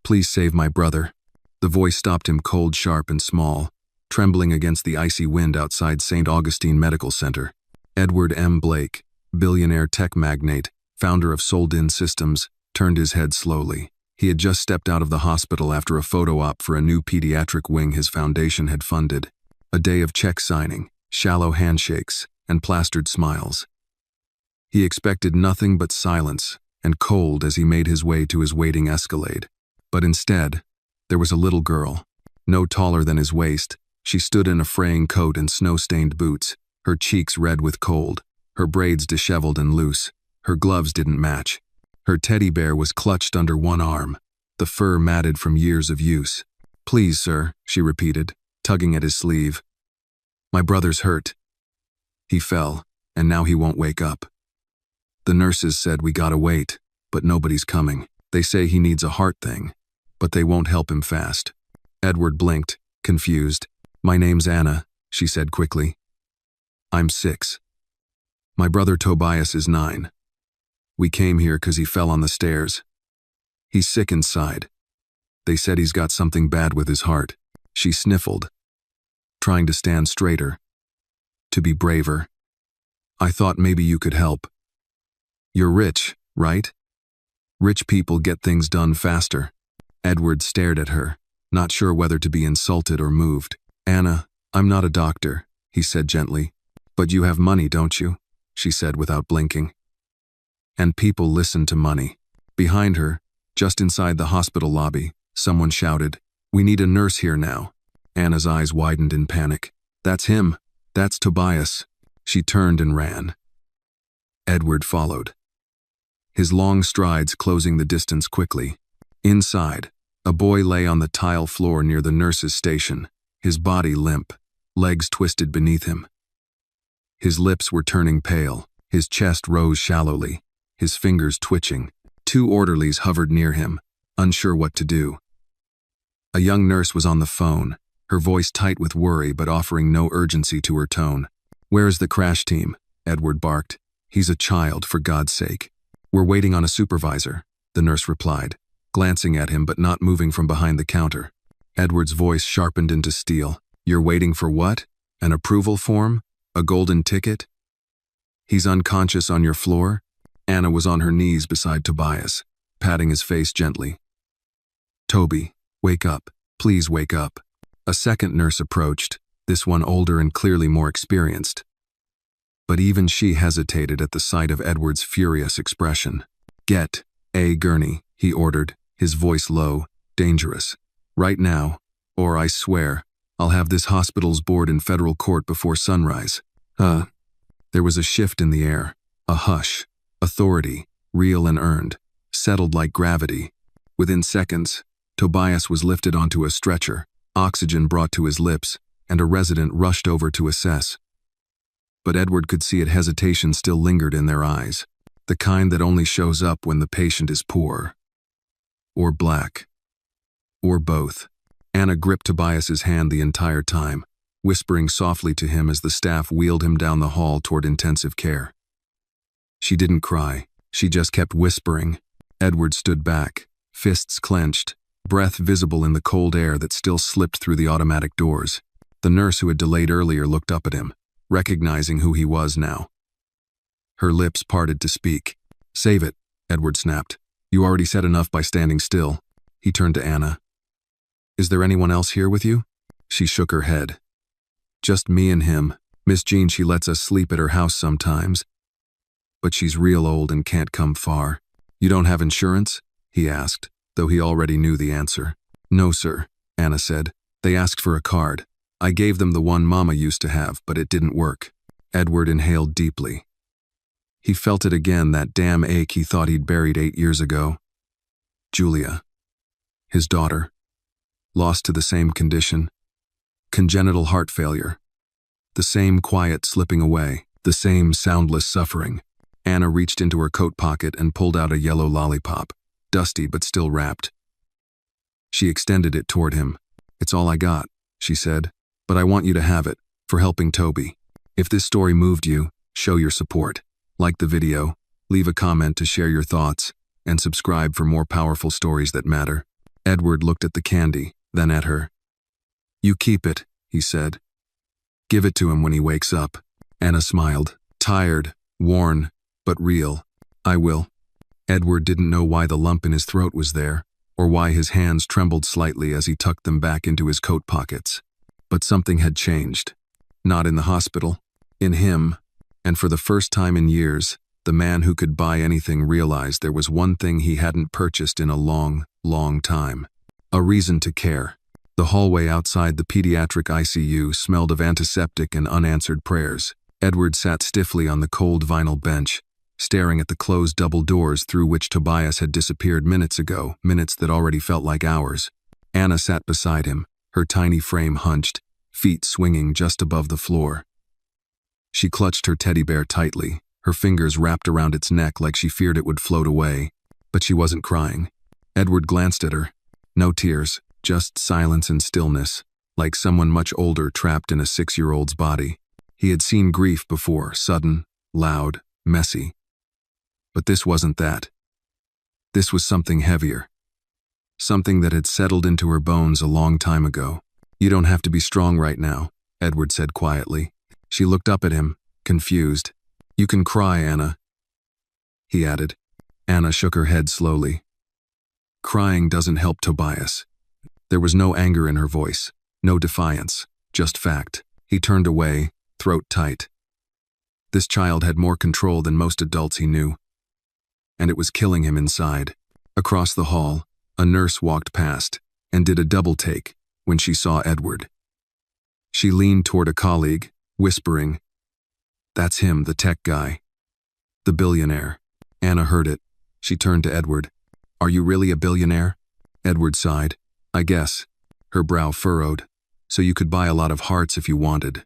Please save my brother." The voice stopped him cold, sharp, and small, trembling against the icy wind outside St. Augustine Medical Center. Edward M. Blake, billionaire tech magnate, founder of Sold-In Systems, turned his head slowly. He had just stepped out of the hospital after a photo op for a new pediatric wing his foundation had funded. A day of check signing, shallow handshakes, and plastered smiles. He expected nothing but silence and cold as he made his way to his waiting Escalade. But instead, there was a little girl. No taller than his waist, she stood in a fraying coat and snow-stained boots, her cheeks red with cold, her braids disheveled and loose. Her gloves didn't match. Her teddy bear was clutched under one arm, the fur matted from years of use. "Please, sir," she repeated, tugging at his sleeve. "My brother's hurt. He fell, and now he won't wake up. The nurses said we gotta wait, but nobody's coming. They say he needs a heart thing, but they won't help him fast." Edward blinked, confused. "My name's Anna," she said quickly. "I'm 6. My brother Tobias is 9. We came here 'cause he fell on the stairs. He's sick inside. They said he's got something bad with his heart." She sniffled, trying to stand straighter, to be braver. "I thought maybe you could help. You're rich, right? Rich people get things done faster." Edward stared at her, not sure whether to be insulted or moved. "Anna, I'm not a doctor," he said gently. "But you have money, don't you?" she said without blinking. "And people listen to money." Behind her, just inside the hospital lobby, someone shouted, "We need a nurse here now." Anna's eyes widened in panic. "That's him. That's Tobias." She turned and ran. Edward followed, his long strides closing the distance quickly. Inside, a boy lay on the tile floor near the nurse's station, his body limp, legs twisted beneath him. His lips were turning pale, his chest rose shallowly, his fingers twitching. 2 orderlies hovered near him, unsure what to do. A young nurse was on the phone, her voice tight with worry but offering no urgency to her tone. "Where is the crash team?" Edward barked. "He's a child, for God's sake." "We're waiting on a supervisor," the nurse replied, glancing at him but not moving from behind the counter. Edward's voice sharpened into steel. "You're waiting for what? An approval form? A golden ticket?" "He's unconscious on your floor." Anna was on her knees beside Tobias, patting his face gently. "Toby, wake up. Please wake up." A second nurse approached, this one older and clearly more experienced. But even she hesitated at the sight of Edward's furious expression. "Get a gurney," he ordered, his voice low, dangerous. "Right now, or I swear, I'll have this hospital's board in federal court before sunrise." There was a shift in the air, a hush, authority, real and earned, settled like gravity. Within seconds, Tobias was lifted onto a stretcher, oxygen brought to his lips, and a resident rushed over to assess. But Edward could see hesitation still lingered in their eyes, the kind that only shows up when the patient is poor. Or black. Or both. Anna gripped Tobias's hand the entire time, whispering softly to him as the staff wheeled him down the hall toward intensive care. She didn't cry, she just kept whispering. Edward stood back, fists clenched, breath visible in the cold air that still slipped through the automatic doors. The nurse who had delayed earlier looked up at him, recognizing who he was now. Her lips parted to speak. "Save it," Edward snapped. "You already said enough by standing still." He turned to Anna. "Is there anyone else here with you?" She shook her head. "Just me and him. Miss Jean, she lets us sleep at her house sometimes. But she's real old and can't come far." "You don't have insurance?" he asked, though he already knew the answer. "No, sir," Anna said. "They asked for a card. I gave them the one Mama used to have, but it didn't work." Edward inhaled deeply. He felt it again, that damn ache he thought he'd buried 8 years ago. Julia, his daughter, lost to the same condition. Congenital heart failure. The same quiet slipping away, the same soundless suffering. Anna reached into her coat pocket and pulled out a yellow lollipop, dusty but still wrapped. She extended it toward him. "It's all I got," she said, "but I want you to have it, for helping Toby. If this story moved you, show your support. Like the video, leave a comment to share your thoughts, and subscribe for more powerful stories that matter. Edward looked at the candy, then at her. "You keep it," he said. "Give it to him when he wakes up." Anna smiled, tired, worn, but real. "I will." Edward didn't know why the lump in his throat was there, or why his hands trembled slightly as he tucked them back into his coat pockets. But something had changed. Not in the hospital. In him. And for the first time in years, the man who could buy anything realized there was one thing he hadn't purchased in a long, long time. A reason to care. The hallway outside the pediatric ICU smelled of antiseptic and unanswered prayers. Edward sat stiffly on the cold vinyl bench, staring at the closed double doors through which Tobias had disappeared minutes ago, minutes that already felt like hours. Anna sat beside him, her tiny frame hunched, feet swinging just above the floor. She clutched her teddy bear tightly, her fingers wrapped around its neck like she feared it would float away, but she wasn't crying. Edward glanced at her. No tears, just silence and stillness, like someone much older trapped in a 6-year-old's body. He had seen grief before, sudden, loud, messy. But this wasn't that. This was something heavier. Something that had settled into her bones a long time ago. "You don't have to be strong right now," Edward said quietly. She looked up at him, confused. "You can cry, Anna," he added. Anna shook her head slowly. "Crying doesn't help Tobias." There was no anger in her voice, no defiance, just fact. He turned away, throat tight. This child had more control than most adults he knew, and it was killing him inside. Across the hall, a nurse walked past and did a double take when she saw Edward. She leaned toward a colleague, whispering, "That's him, the tech guy. The billionaire." Anna heard it. She turned to Edward. "Are you really a billionaire?" Edward sighed. "I guess." Her brow furrowed. "So you could buy a lot of hearts if you wanted."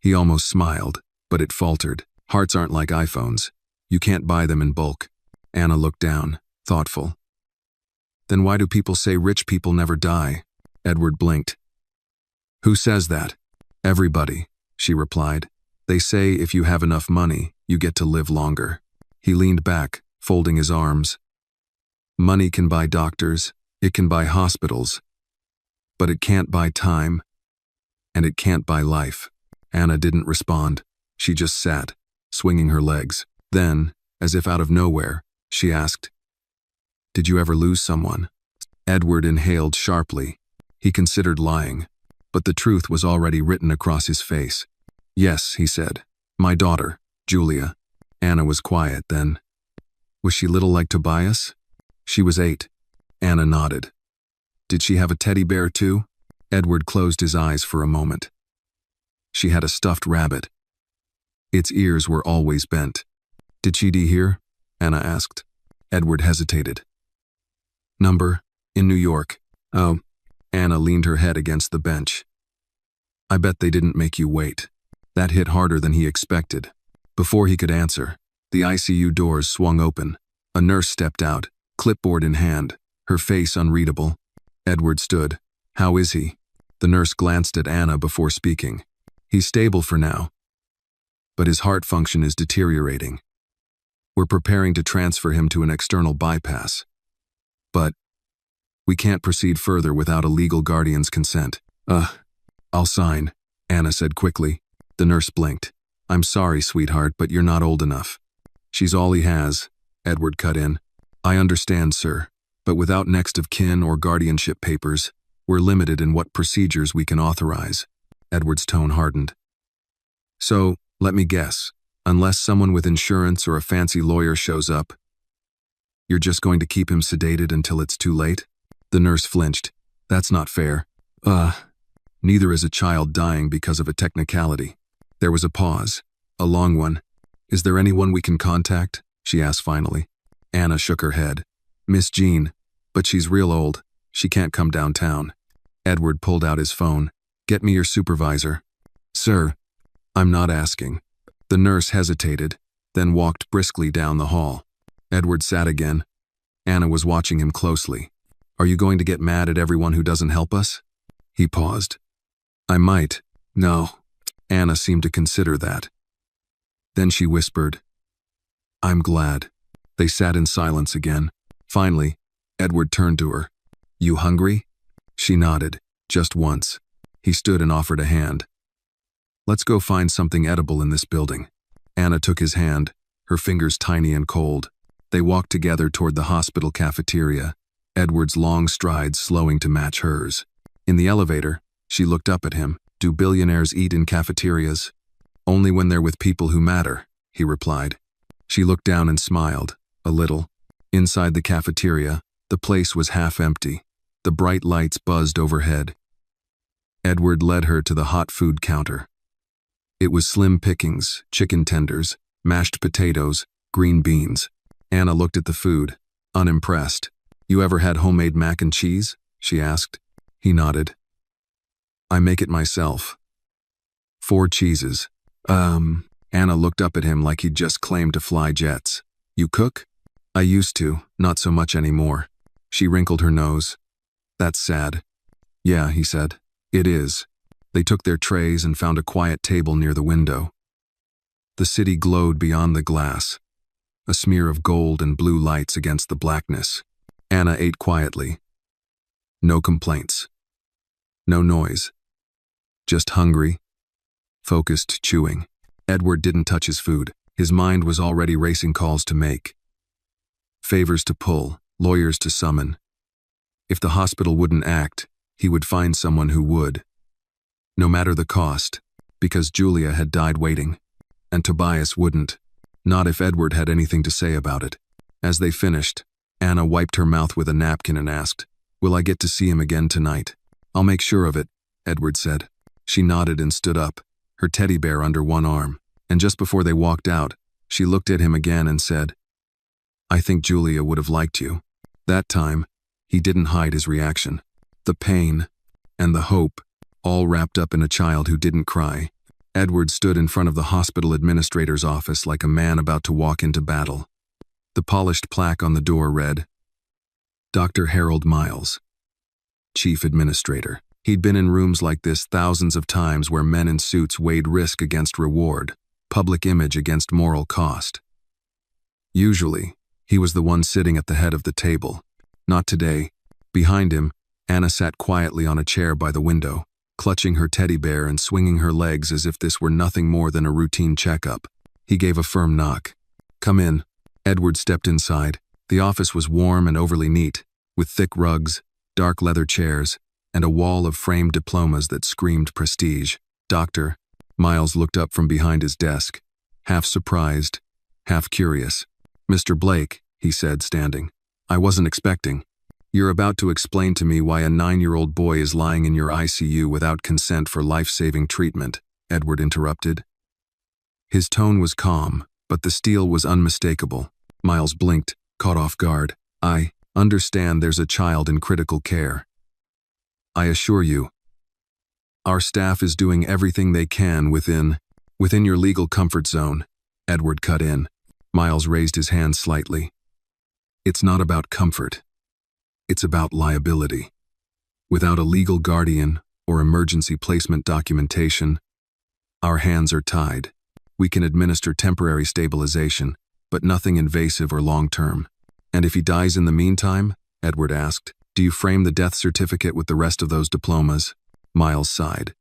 He almost smiled, but it faltered. "Hearts aren't like iPhones. You can't buy them in bulk." Anna looked down, thoughtful. "Then why do people say rich people never die?" Edward blinked. "Who says that?" "Everybody," she replied. "They say if you have enough money, you get to live longer." He leaned back, folding his arms. "Money can buy doctors, it can buy hospitals, but it can't buy time, and it can't buy life." Anna didn't respond. She just sat, swinging her legs. Then, as if out of nowhere, she asked, "Did you ever lose someone?" Edward inhaled sharply. He considered lying, but the truth was already written across his face. "Yes," he said. "My daughter, Julia." Anna was quiet then. "Was she little like Tobias?" "She was 8. Anna nodded. "Did she have a teddy bear too?" Edward closed his eyes for a moment. "She had a stuffed rabbit. Its ears were always bent." "Did she die here?" Anna asked. Edward hesitated. "Number? In New York." "Oh." Anna leaned her head against the bench. "I bet they didn't make you wait." That hit harder than he expected. Before he could answer, the ICU doors swung open. A nurse stepped out, clipboard in hand, her face unreadable. Edward stood. "How is he?" The nurse glanced at Anna before speaking. "He's stable for now, but his heart function is deteriorating. We're preparing to transfer him to an external bypass. But we can't proceed further without a legal guardian's consent." I'll sign," Anna said quickly. The nurse blinked. "I'm sorry, sweetheart, but you're not old enough." "She's all he has," Edward cut in. "I understand, sir, but without next of kin or guardianship papers, we're limited in what procedures we can authorize." Edward's tone hardened. "So, let me guess, unless someone with insurance or a fancy lawyer shows up, you're just going to keep him sedated until it's too late?" The nurse flinched. "That's not fair." Neither is a child dying because of a technicality." There was a pause, a long one. "Is there anyone we can contact?" she asked finally. Anna shook her head. "Miss Jean, but she's real old. She can't come downtown." Edward pulled out his phone. "Get me your supervisor." "Sir, I'm not asking." The nurse hesitated, then walked briskly down the hall. Edward sat again. Anna was watching him closely. "Are you going to get mad at everyone who doesn't help us?" He paused. "I might." "No." Anna seemed to consider that. Then she whispered, "I'm glad." They sat in silence again. Finally, Edward turned to her. You hungry? She nodded, just once. He stood and offered a hand. Let's go find something edible in this building. Anna took his hand, her fingers tiny and cold. They walked together toward the hospital cafeteria, Edward's long strides slowing to match hers. In the elevator, she looked up at him. Do billionaires eat in cafeterias? Only when they're with people who matter, he replied. She looked down and smiled, a little. Inside the cafeteria, the place was half empty. The bright lights buzzed overhead. Edward led her to the hot food counter. It was slim pickings, chicken tenders, mashed potatoes, green beans. Anna looked at the food, unimpressed. You ever had homemade mac and cheese? She asked. He nodded. I make it myself. 4 cheeses. Anna looked up at him like he'd just claimed to fly jets. You cook? I used to, not so much anymore. She wrinkled her nose. That's sad. Yeah, he said. It is. They took their trays and found a quiet table near the window. The city glowed beyond the glass, a smear of gold and blue lights against the blackness. Anna ate quietly. No complaints. No noise. Just hungry, focused chewing. Edward didn't touch his food. His mind was already racing calls to make. Favors to pull, lawyers to summon. If the hospital wouldn't act, he would find someone who would. No matter the cost, because Julia had died waiting, and Tobias wouldn't, not if Edward had anything to say about it. As they finished, Anna wiped her mouth with a napkin and asked, Will I get to see him again tonight? I'll make sure of it, Edward said. She nodded and stood up, her teddy bear under one arm, and just before they walked out, she looked at him again and said, I think Julia would have liked you. That time, he didn't hide his reaction. The pain and the hope, all wrapped up in a child who didn't cry. Edward stood in front of the hospital administrator's office like a man about to walk into battle. The polished plaque on the door read, Dr. Harold Miles, Chief Administrator. He'd been in rooms like this thousands of times where men in suits weighed risk against reward, public image against moral cost. Usually, he was the one sitting at the head of the table. Not today. Behind him, Anna sat quietly on a chair by the window, clutching her teddy bear and swinging her legs as if this were nothing more than a routine checkup. He gave a firm knock. Come in. Edward stepped inside. The office was warm and overly neat, with thick rugs, dark leather chairs, and a wall of framed diplomas that screamed prestige. Doctor, Miles looked up from behind his desk, half surprised, half curious. Mr. Blake, he said, standing. I wasn't expecting. You're about to explain to me why a 9-year-old boy is lying in your ICU without consent for life-saving treatment, Edward interrupted. His tone was calm, but the steel was unmistakable. Miles blinked, caught off guard. I understand there's a child in critical care. I assure you, our staff is doing everything they can within your legal comfort zone, Edward cut in. Miles raised his hand slightly. It's not about comfort. It's about liability. Without a legal guardian or emergency placement documentation, our hands are tied. We can administer temporary stabilization, but nothing invasive or long-term. And if he dies in the meantime, Edward asked, do you frame the death certificate with the rest of those diplomas? Miles sighed.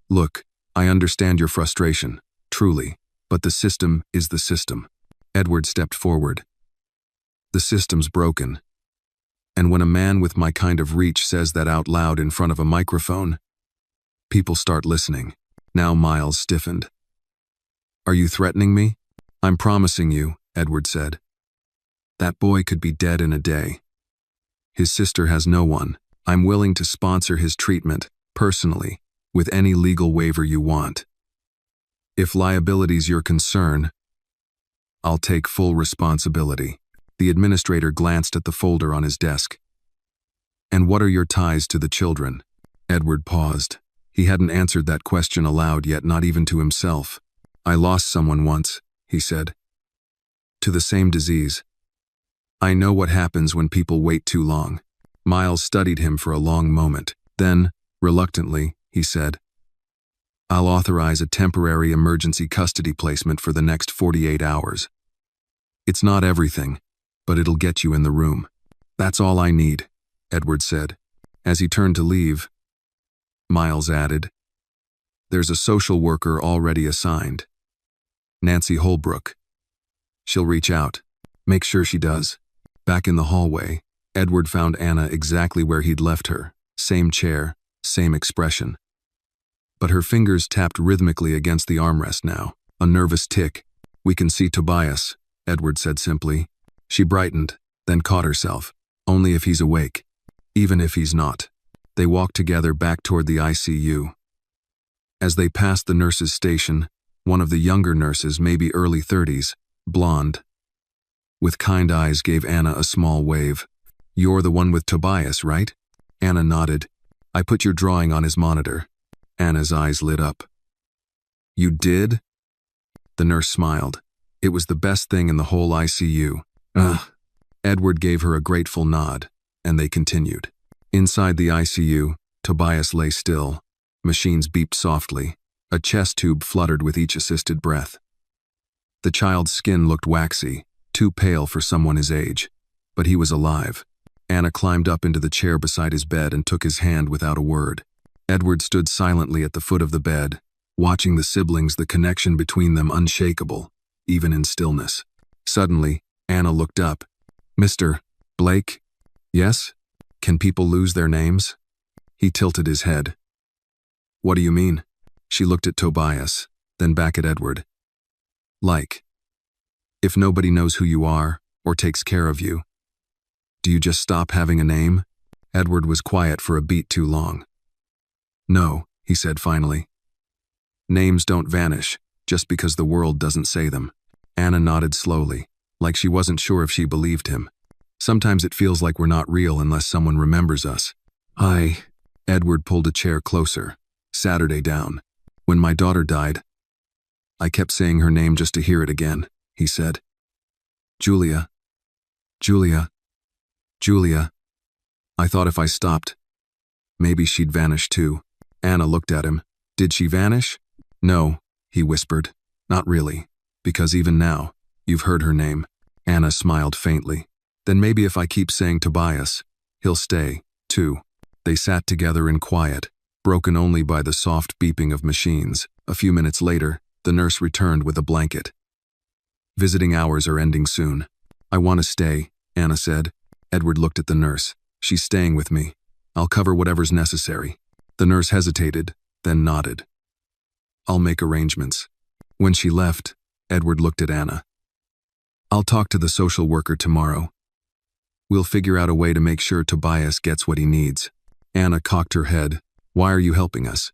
Look, I understand your frustration, truly, but the system is the system. Edward stepped forward. The system's broken. And when a man with my kind of reach says that out loud in front of a microphone, people start listening. Now Miles stiffened. Are you threatening me? I'm promising you, Edward said. That boy could be dead in a day. His sister has no one. I'm willing to sponsor his treatment, personally, with any legal waiver you want. If liability's your concern, I'll take full responsibility. The administrator glanced at the folder on his desk. And what are your ties to the children? Edward paused. He hadn't answered that question aloud yet, not even to himself. I lost someone once, he said. To the same disease. I know what happens when people wait too long. Miles studied him for a long moment. Then, reluctantly, he said, I'll authorize a temporary emergency custody placement for the next 48 hours. It's not everything, but it'll get you in the room. That's all I need. Edward said. As he turned to leave, Miles added, "There's a social worker already assigned. Nancy Holbrook. She'll reach out. Make sure she does." Back in the hallway, Edward found Anna exactly where he'd left her. Same chair, same expression. But her fingers tapped rhythmically against the armrest now. A nervous tick. "We can see Tobias," Edward said simply. She brightened, then caught herself. "Only if he's awake. Even if he's not." They walked together back toward the ICU. As they passed the nurse's station, one of the younger nurses, maybe early 30s, blonde, with kind eyes, gave Anna a small wave. "You're the one with Tobias, right?" Anna nodded. "I put your drawing on his monitor." Anna's eyes lit up. "You did?" The nurse smiled. "It was the best thing in the whole ICU. Ugh." Edward gave her a grateful nod, and they continued. Inside the ICU, Tobias lay still. Machines beeped softly. A chest tube fluttered with each assisted breath. The child's skin looked waxy, too pale for someone his age, but he was alive. Anna climbed up into the chair beside his bed and took his hand without a word. Edward stood silently at the foot of the bed, watching the siblings, the connection between them unshakable, even in stillness. Suddenly, Anna looked up. "Mr. Blake?" "Yes? Can people lose their names?" He tilted his head. "What do you mean?" She looked at Tobias, then back at Edward. "Like, if nobody knows who you are, or takes care of you, do you just stop having a name?" Edward was quiet for a beat too long. "No," he said finally. "Names don't vanish, just because the world doesn't say them." Anna nodded slowly, like she wasn't sure if she believed him. "Sometimes it feels like we're not real unless someone remembers us." Edward pulled a chair closer. "Saturday down. When my daughter died, I kept saying her name just to hear it again," he said. "Julia. Julia. Julia. I thought if I stopped, maybe she'd vanish too." Anna looked at him. "Did she vanish?" "No," he whispered. "Not really. Because even now, you've heard her name." Anna smiled faintly. "Then maybe if I keep saying Tobias, he'll stay, too." They sat together in quiet, broken only by the soft beeping of machines. A few minutes later, the nurse returned with a blanket. "Visiting hours are ending soon." "I want to stay," Anna said. Edward looked at the nurse. "She's staying with me. I'll cover whatever's necessary." The nurse hesitated, then nodded. "I'll make arrangements." When she left, Edward looked at Anna. "I'll talk to the social worker tomorrow. We'll figure out a way to make sure Tobias gets what he needs." Anna cocked her head. "Why are you helping us?"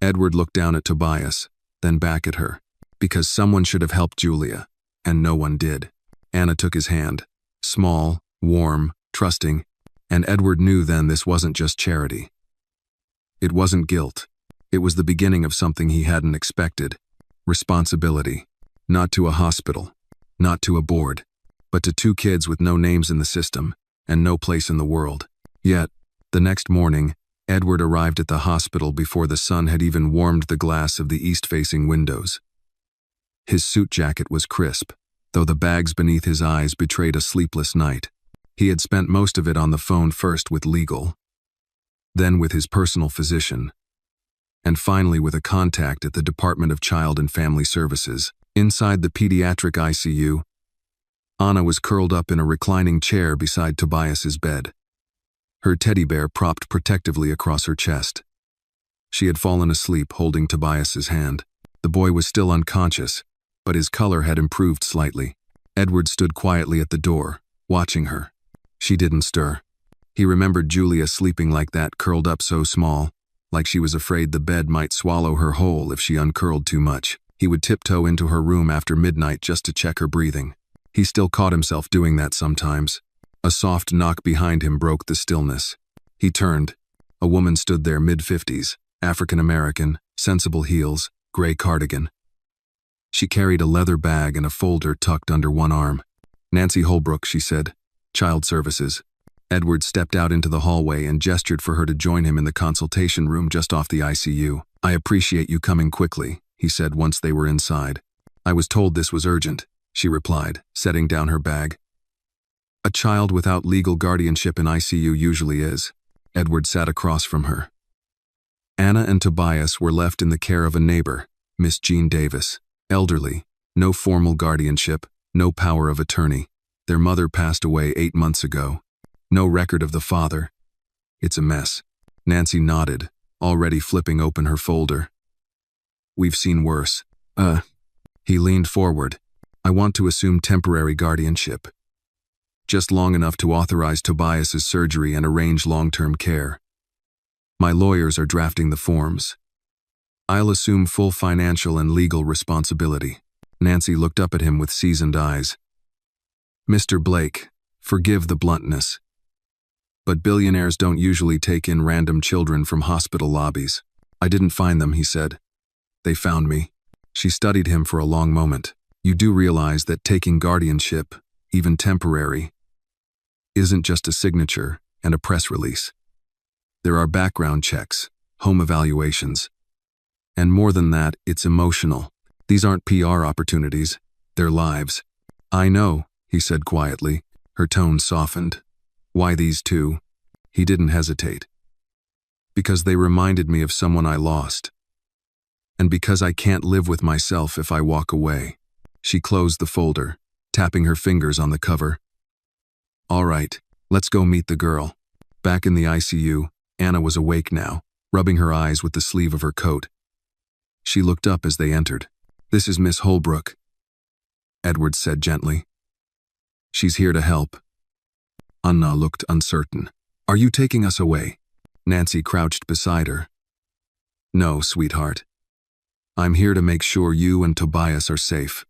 Edward looked down at Tobias, then back at her. "Because someone should have helped Julia, and no one did." Anna took his hand. Small, warm, trusting, and Edward knew then this wasn't just charity. It wasn't guilt. It was the beginning of something he hadn't expected. Responsibility. Not to a hospital, not to a board, but to two kids with no names in the system and no place in the world. Yet, the next morning, Edward arrived at the hospital before the sun had even warmed the glass of the east-facing windows. His suit jacket was crisp, though the bags beneath his eyes betrayed a sleepless night. He had spent most of it on the phone, first with legal, then with his personal physician, and finally with a contact at the Department of Child and Family Services. Inside the pediatric ICU, Anna was curled up in a reclining chair beside Tobias's bed, her teddy bear propped protectively across her chest. She had fallen asleep holding Tobias's hand. The boy was still unconscious, but his color had improved slightly. Edward stood quietly at the door, watching her. She didn't stir. He remembered Julia sleeping like that, curled up so small, like she was afraid the bed might swallow her whole if she uncurled too much. He would tiptoe into her room after midnight just to check her breathing. He still caught himself doing that sometimes. A soft knock behind him broke the stillness. He turned. A woman stood there, mid-50s, African-American, sensible heels, gray cardigan. She carried a leather bag and a folder tucked under one arm. "Nancy Holbrook," she said. "Child Services." Edward stepped out into the hallway and gestured for her to join him in the consultation room just off the ICU. "I appreciate you coming quickly," he said once they were inside. "I was told this was urgent," she replied, setting down her bag. A child without legal guardianship in ICU usually is. Edward sat across from her. Anna and Tobias were left in the care of a neighbor, Miss Jean Davis, elderly, no formal guardianship, no power of attorney. Their mother passed away 8 months ago. No record of the father. It's a mess. Nancy nodded, already flipping open her folder. We've seen worse. He leaned forward. I want to assume temporary guardianship. Just long enough to authorize Tobias's surgery and arrange long-term care. My lawyers are drafting the forms. I'll assume full financial and legal responsibility. Nancy looked up at him with seasoned eyes. Mr. Blake, forgive the bluntness. But billionaires don't usually take in random children from hospital lobbies. I didn't find them, he said. They found me. She studied him for a long moment. You do realize that taking guardianship, even temporary, isn't just a signature and a press release. There are background checks, home evaluations. And more than that, it's emotional. These aren't PR opportunities, they're lives. I know, he said quietly, her tone softened. Why these two? He didn't hesitate. Because they reminded me of someone I lost. And because I can't live with myself if I walk away. She closed the folder, tapping her fingers on the cover. All right, let's go meet the girl. Back in the ICU, Anna was awake now, rubbing her eyes with the sleeve of her coat. She looked up as they entered. This is Miss Holbrook, Edward said gently. She's here to help. Anna looked uncertain. Are you taking us away? Nancy crouched beside her. No, sweetheart. I'm here to make sure you and Tobias are safe.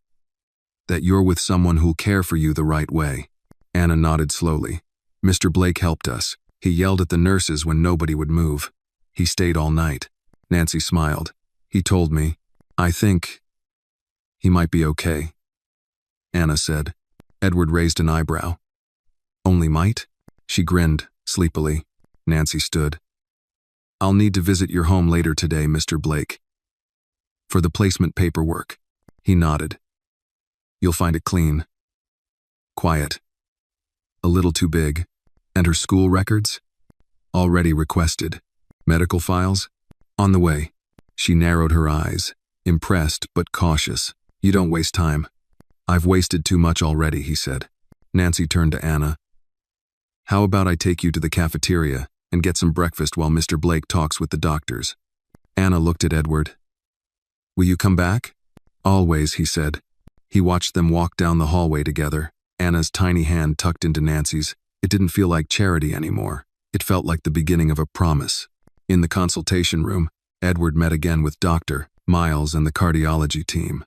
That you're with someone who'll care for you the right way. Anna nodded slowly. Mr. Blake helped us. He yelled at the nurses when nobody would move. He stayed all night. Nancy smiled. He told me, I think he might be okay. Anna said. Edward raised an eyebrow. Only might? She grinned, sleepily. Nancy stood. I'll need to visit your home later today, Mr. Blake. For the placement paperwork. He nodded. You'll find it clean. Quiet. A little too big. And her school records? Already requested. Medical files? On the way. She narrowed her eyes, impressed but cautious. You don't waste time. I've wasted too much already, he said. Nancy turned to Anna. How about I take you to the cafeteria and get some breakfast while Mr. Blake talks with the doctors? Anna looked at Edward. Will you come back? Always, he said. He watched them walk down the hallway together, Anna's tiny hand tucked into Nancy's. It didn't feel like charity anymore. It felt like the beginning of a promise. In the consultation room, Edward met again with Dr. Miles and the cardiology team.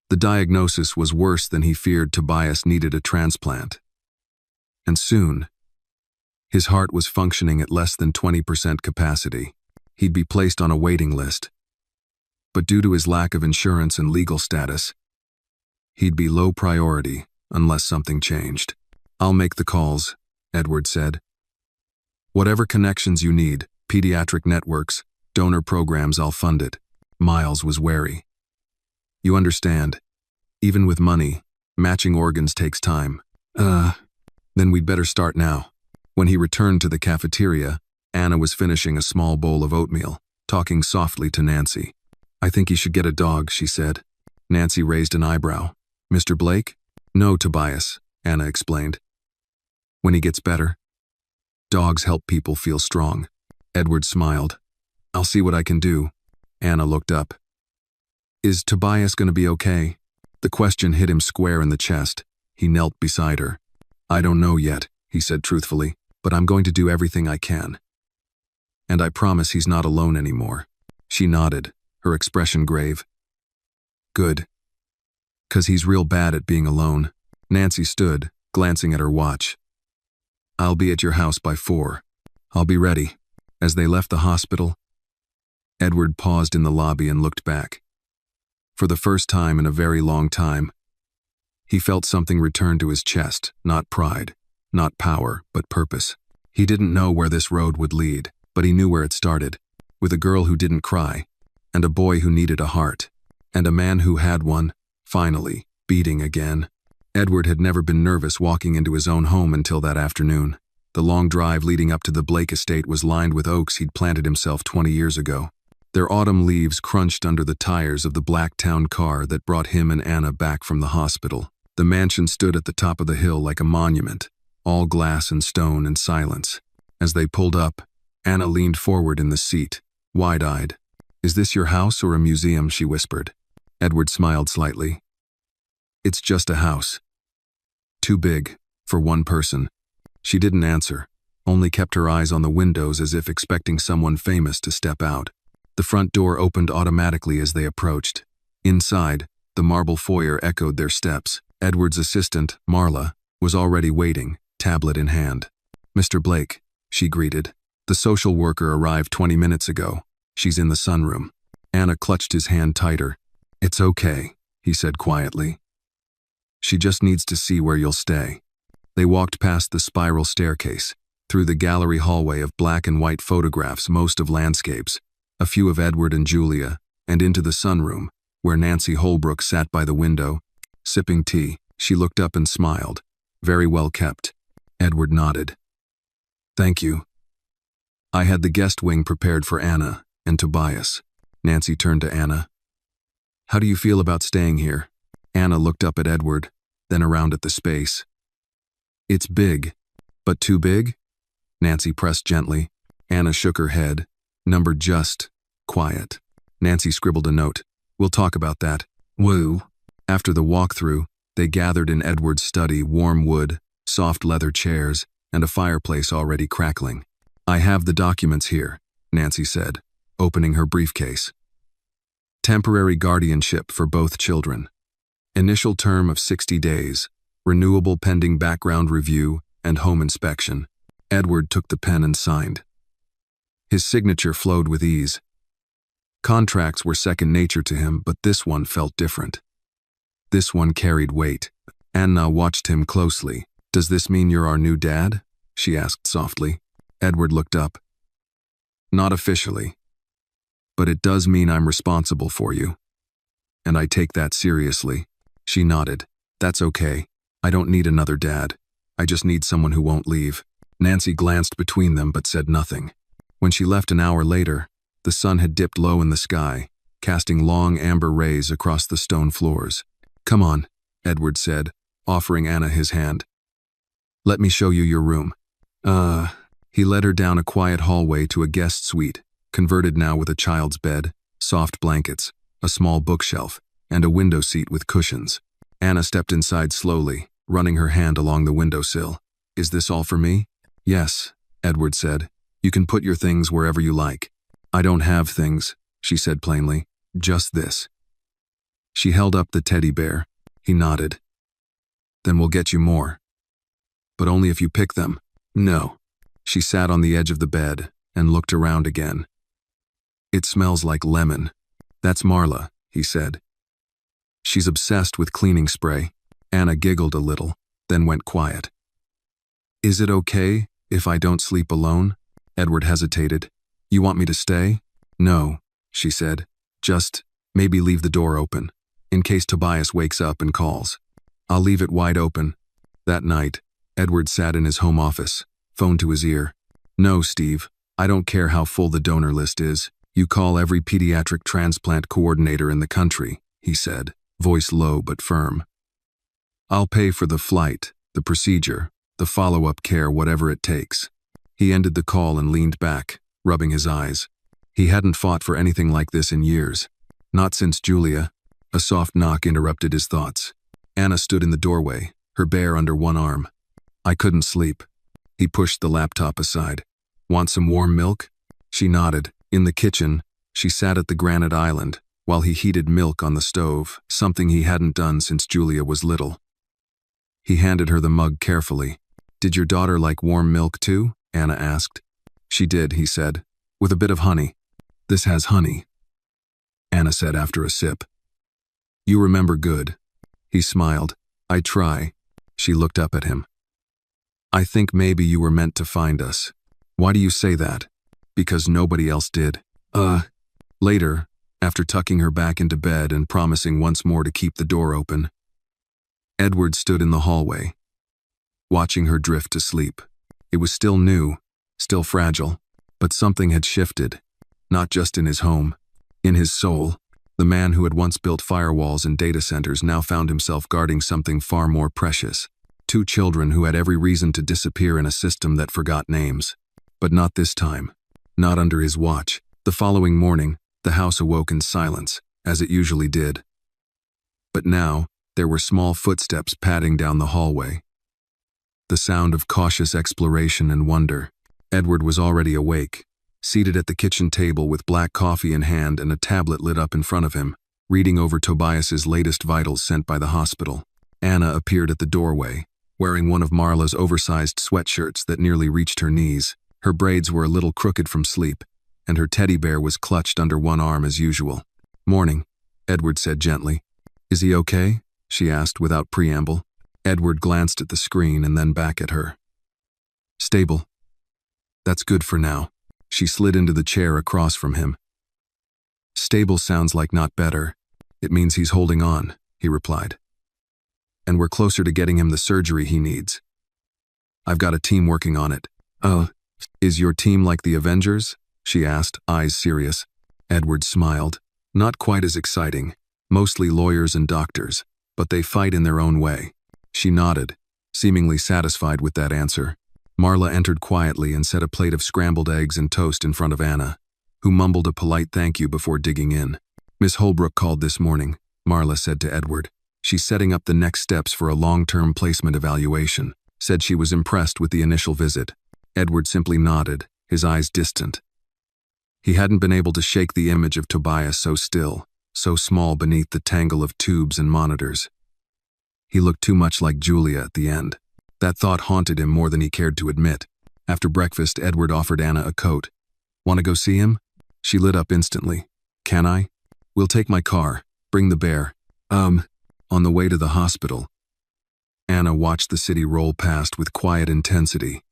The diagnosis was worse than he feared. Tobias needed a transplant. And soon, his heart was functioning at less than 20% capacity. He'd be placed on a waiting list. But due to his lack of insurance and legal status, he'd be low priority unless something changed. I'll make the calls, Edward said. Whatever connections you need, pediatric networks, donor programs, I'll fund it. Miles was wary. You understand. Even with money, matching organs takes time. Then we'd better start now. When he returned to the cafeteria, Anna was finishing a small bowl of oatmeal, talking softly to Nancy. I think he should get a dog, she said. Nancy raised an eyebrow. Mr. Blake? No, Tobias, Anna explained. When he gets better. Dogs help people feel strong. Edward smiled. I'll see what I can do. Anna looked up. Is Tobias going to be okay? The question hit him square in the chest. He knelt beside her. I don't know yet, he said truthfully, but I'm going to do everything I can. And I promise he's not alone anymore. She nodded, her expression grave. Good. 'Cause he's real bad at being alone. Nancy stood, glancing at her watch. I'll be at your house by 4. I'll be ready. As they left the hospital, Edward paused in the lobby and looked back. For the first time in a very long time, he felt something return to his chest, not pride, not power, but purpose. He didn't know where this road would lead, but he knew where it started, with a girl who didn't cry, and a boy who needed a heart, and a man who had one, finally, beating again. Edward had never been nervous walking into his own home until that afternoon. The long drive leading up to the Blake estate was lined with oaks he'd planted himself 20 years ago. Their autumn leaves crunched under the tires of the Blacktown car that brought him and Anna back from the hospital. The mansion stood at the top of the hill like a monument, all glass and stone and silence. As they pulled up, Anna leaned forward in the seat, wide-eyed. "Is this your house or a museum?" she whispered. Edward smiled slightly. "It's just a house. Too big, for one person." She didn't answer, only kept her eyes on the windows as if expecting someone famous to step out. The front door opened automatically as they approached. Inside, the marble foyer echoed their steps. Edward's assistant, Marla, was already waiting, tablet in hand. "Mr. Blake," she greeted. "The social worker arrived 20 minutes ago. She's in the sunroom." Anna clutched his hand tighter. "It's okay," he said quietly. "She just needs to see where you'll stay." They walked past the spiral staircase, through the gallery hallway of black and white photographs, most of landscapes, a few of Edward and Julia, and into the sunroom, where Nancy Holbrook sat by the window, sipping tea. She looked up and smiled. "Very well kept." Edward nodded. "Thank you." "I had the guest wing prepared for Anna and Tobias." Nancy turned to Anna. "How do you feel about staying here?" Anna looked up at Edward, then around at the space. "It's big, but too big?" Nancy pressed gently. Anna shook her head, numbered just, quiet. Nancy scribbled a note. "We'll talk about that." Woo. After the walkthrough, they gathered in Edward's study, warm wood, soft leather chairs, and a fireplace already crackling. "I have the documents here," Nancy said, opening her briefcase. "Temporary guardianship for both children. Initial term of 60 days. Renewable pending background review and home inspection." Edward took the pen and signed. His signature flowed with ease. Contracts were second nature to him, but this one felt different. This one carried weight. Anna watched him closely. "Does this mean you're our new dad?" she asked softly. Edward looked up. "Not officially. But it does mean I'm responsible for you. And I take that seriously." She nodded. "That's okay. I don't need another dad. I just need someone who won't leave." Nancy glanced between them but said nothing. When she left an hour later, the sun had dipped low in the sky, casting long amber rays across the stone floors. "Come on," Edward said, offering Anna his hand. "Let me show you your room." He led her down a quiet hallway to a guest suite, converted now with a child's bed, soft blankets, a small bookshelf, and a window seat with cushions. Anna stepped inside slowly, running her hand along the windowsill. "Is this all for me?" "Yes," Edward said. "You can put your things wherever you like." "I don't have things," she said plainly. "Just this." She held up the teddy bear. He nodded. "Then we'll get you more. But only if you pick them." "No." She sat on the edge of the bed and looked around again. "It smells like lemon." "That's Marla," he said. "She's obsessed with cleaning spray." Anna giggled a little, then went quiet. "Is it okay if I don't sleep alone?" Edward hesitated. "You want me to stay?" "No," she said. "Just, maybe leave the door open, in case Tobias wakes up and calls." "I'll leave it wide open." That night, Edward sat in his home office, phone to his ear. "No, Steve, I don't care how full the donor list is. You call every pediatric transplant coordinator in the country," he said, voice low but firm. "I'll pay for the flight, the procedure, the follow-up care, whatever it takes." He ended the call and leaned back, rubbing his eyes. He hadn't fought for anything like this in years. Not since Julia. A soft knock interrupted his thoughts. Anna stood in the doorway, her bear under one arm. "I couldn't sleep." He pushed the laptop aside. "Want some warm milk?" She nodded. In the kitchen, she sat at the granite island, while he heated milk on the stove, something he hadn't done since Julia was little. He handed her the mug carefully. "Did your daughter like warm milk too?" Anna asked. "She did," he said, "with a bit of honey." "This has honey," Anna said after a sip. "You remember good." He smiled. "I try." She looked up at him. "I think maybe you were meant to find us." "Why do you say that?" "Because nobody else did." Later, after tucking her back into bed and promising once more to keep the door open, Edward stood in the hallway, watching her drift to sleep. It was still new, still fragile, but something had shifted, not just in his home. In his soul, the man who had once built firewalls and data centers now found himself guarding something far more precious. 2 children who had every reason to disappear in a system that forgot names. But not this time. Not under his watch. The following morning, the house awoke in silence, as it usually did. But now, there were small footsteps padding down the hallway. The sound of cautious exploration and wonder. Edward was already awake, seated at the kitchen table with black coffee in hand and a tablet lit up in front of him, reading over Tobias's latest vitals sent by the hospital. Anna appeared at the doorway, wearing one of Marla's oversized sweatshirts that nearly reached her knees. Her braids were a little crooked from sleep, and her teddy bear was clutched under one arm as usual. "Morning," Edward said gently. "Is he okay?" she asked without preamble. Edward glanced at the screen and then back at her. "Stable. That's good for now." She slid into the chair across from him. "Stable sounds like not better. It means he's holding on," he replied. "And we're closer to getting him the surgery he needs. I've got a team working on it." "Oh, is your team like the Avengers?" she asked, eyes serious. Edward smiled. "Not quite as exciting. Mostly lawyers and doctors, but they fight in their own way." She nodded, seemingly satisfied with that answer. Marla entered quietly and set a plate of scrambled eggs and toast in front of Anna, who mumbled a polite thank you before digging in. "Miss Holbrook called this morning," Marla said to Edward. "She's setting up the next steps for a long-term placement evaluation. Said she was impressed with the initial visit." Edward simply nodded, his eyes distant. He hadn't been able to shake the image of Tobias so still, so small beneath the tangle of tubes and monitors. He looked too much like Julia at the end. That thought haunted him more than he cared to admit. After breakfast, Edward offered Anna a coat. "Want to go see him?" She lit up instantly. "Can I? We'll take my car. Bring the bear." On the way to the hospital." Anna watched the city roll past with quiet intensity,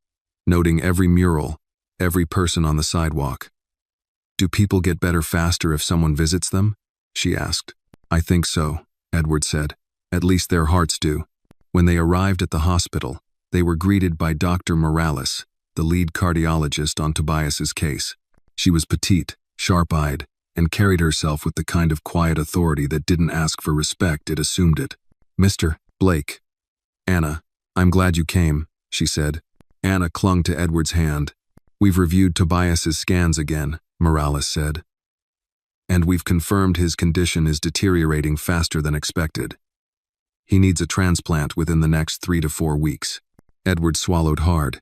noting every mural, every person on the sidewalk. "Do people get better faster if someone visits them?" she asked. "I think so," Edward said. "At least their hearts do." When they arrived at the hospital, they were greeted by Dr. Morales, the lead cardiologist on Tobias's case. She was petite, sharp-eyed, and carried herself with the kind of quiet authority that didn't ask for respect, it assumed it. "Mr. Blake." "Anna, I'm glad you came," she said. Anna clung to Edward's hand. "We've reviewed Tobias's scans again," Morales said. "And we've confirmed his condition is deteriorating faster than expected. He needs a transplant within the next 3 to 4 weeks." Edward swallowed hard.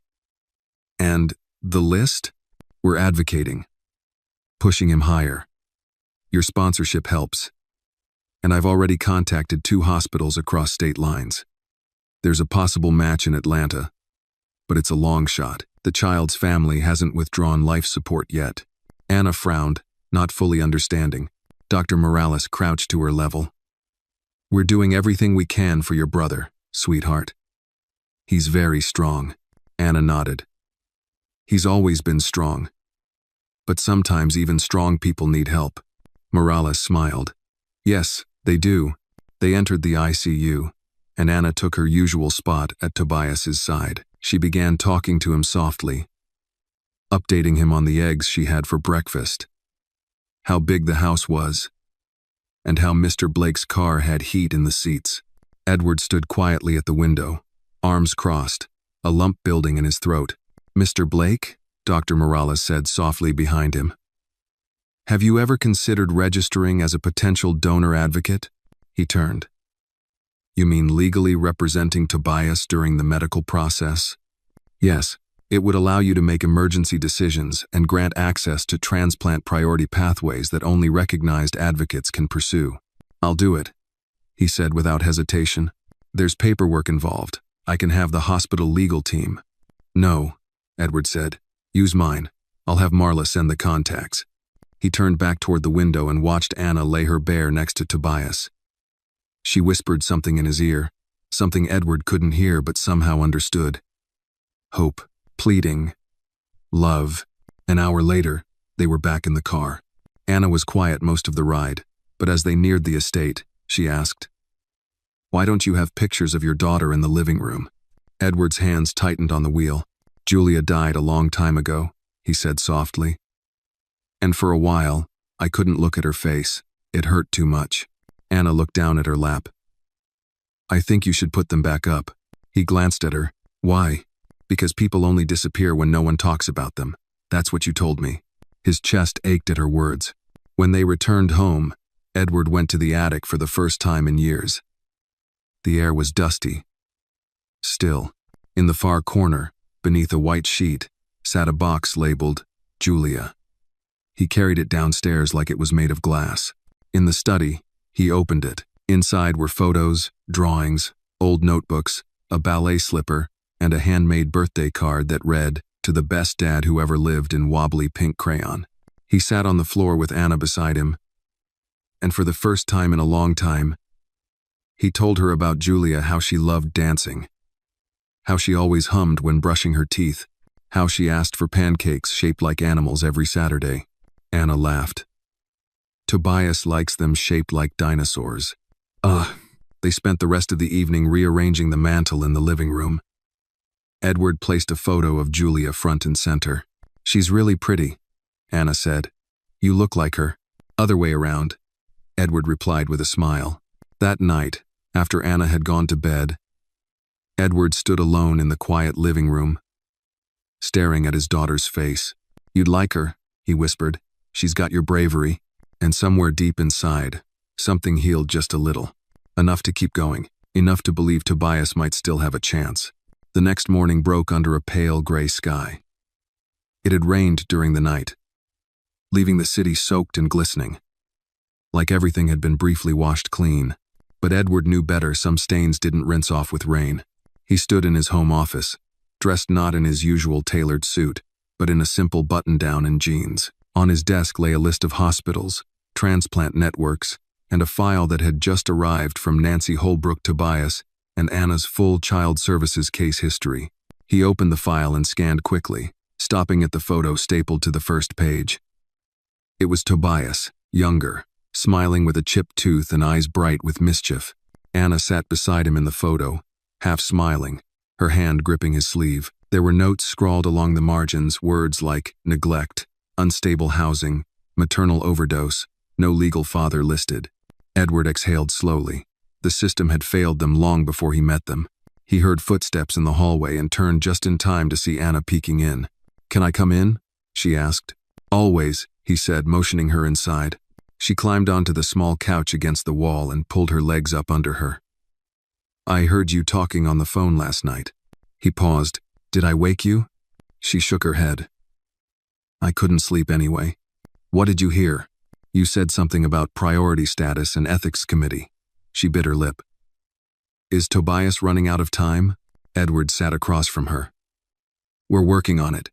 "And the list? We're advocating. Pushing him higher. Your sponsorship helps. And I've already contacted 2 hospitals across state lines. There's a possible match in Atlanta, but it's a long shot. The child's family hasn't withdrawn life support yet." Anna frowned, not fully understanding. Dr. Morales crouched to her level. "We're doing everything we can for your brother, sweetheart. He's very strong." Anna nodded. "He's always been strong. But sometimes even strong people need help." Morales smiled. "Yes, they do." They entered the ICU, and Anna took her usual spot at Tobias's side. She began talking to him softly, updating him on the eggs she had for breakfast, how big the house was, and how Mr. Blake's car had heat in the seats. Edward stood quietly at the window, arms crossed, a lump building in his throat. "Mr. Blake?" Dr. Morales said softly behind him. "Have you ever considered registering as a potential donor advocate?" He turned. "You mean legally representing Tobias during the medical process?" "Yes. It would allow you to make emergency decisions and grant access to transplant priority pathways that only recognized advocates can pursue." "I'll do it," he said without hesitation. "There's paperwork involved. I can have the hospital legal team." "No," Edward said. "Use mine. I'll have Marla send the contacts." He turned back toward the window and watched Anna lay her bear next to Tobias. She whispered something in his ear, something Edward couldn't hear but somehow understood. Hope. Pleading. Love. An hour later, they were back in the car. Anna was quiet most of the ride, but as they neared the estate, she asked, Why don't you have pictures of your daughter in the living room? Edward's hands tightened on the wheel. Julia died a long time ago, he said softly. And for a while, I couldn't look at her face. It hurt too much. Anna looked down at her lap. I think you should put them back up. He glanced at her. Why? Because people only disappear when no one talks about them. That's what you told me. His chest ached at her words. When they returned home, Edward went to the attic for the first time in years. The air was dusty. Still, in the far corner, beneath a white sheet, sat a box labeled Julia. He carried it downstairs like it was made of glass. In the study, he opened it. Inside were photos, drawings, old notebooks, a ballet slipper, and a handmade birthday card that read, "To the best dad who ever lived," in wobbly pink crayon. He sat on the floor with Anna beside him, and for the first time in a long time, he told her about Julia, how she loved dancing, how she always hummed when brushing her teeth, how she asked for pancakes shaped like animals every Saturday. Anna laughed. Tobias likes them shaped like dinosaurs. They spent the rest of the evening rearranging the mantel in the living room. Edward placed a photo of Julia front and center. She's really pretty, Anna said. You look like her. Other way around, Edward replied with a smile. That night, after Anna had gone to bed, Edward stood alone in the quiet living room, staring at his daughter's face. You'd like her, he whispered. She's got your bravery. And somewhere deep inside, something healed just a little. Enough to keep going. Enough to believe Tobias might still have a chance. The next morning broke under a pale gray sky. It had rained during the night, leaving the city soaked and glistening, like everything had been briefly washed clean. But Edward knew better. Some stains didn't rinse off with rain. He stood in his home office, dressed not in his usual tailored suit, but in a simple button-down and jeans. On his desk lay a list of hospitals, transplant networks, and a file that had just arrived from Nancy Holbrook Tobias and Anna's full child services case history. He opened the file and scanned quickly, stopping at the photo stapled to the first page. It was Tobias, younger, smiling with a chipped tooth and eyes bright with mischief. Anna sat beside him in the photo, half smiling, her hand gripping his sleeve. There were notes scrawled along the margins, words like neglect, unstable housing, maternal overdose, no legal father listed. Edward exhaled slowly. The system had failed them long before he met them. He heard footsteps in the hallway and turned just in time to see Anna peeking in. Can I come in? She asked. Always, he said, motioning her inside. She climbed onto the small couch against the wall and pulled her legs up under her. I heard you talking on the phone last night. He paused. Did I wake you? She shook her head. I couldn't sleep anyway. What did you hear? You said something about priority status and ethics committee. She bit her lip. Is Tobias running out of time? Edward sat across from her. We're working on it.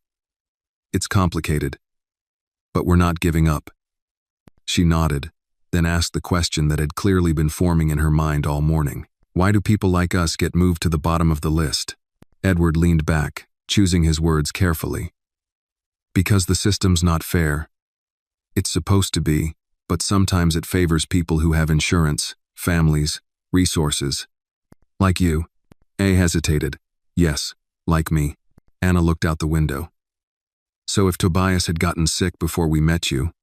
It's complicated, but we're not giving up. She nodded, then asked the question that had clearly been forming in her mind all morning. Why do people like us get moved to the bottom of the list? Edward leaned back, choosing his words carefully. Because the system's not fair. It's supposed to be, but sometimes it favors people who have insurance, families, resources. Like you. A hesitated. Yes, like me. Anna looked out the window. So if Tobias had gotten sick before we met you,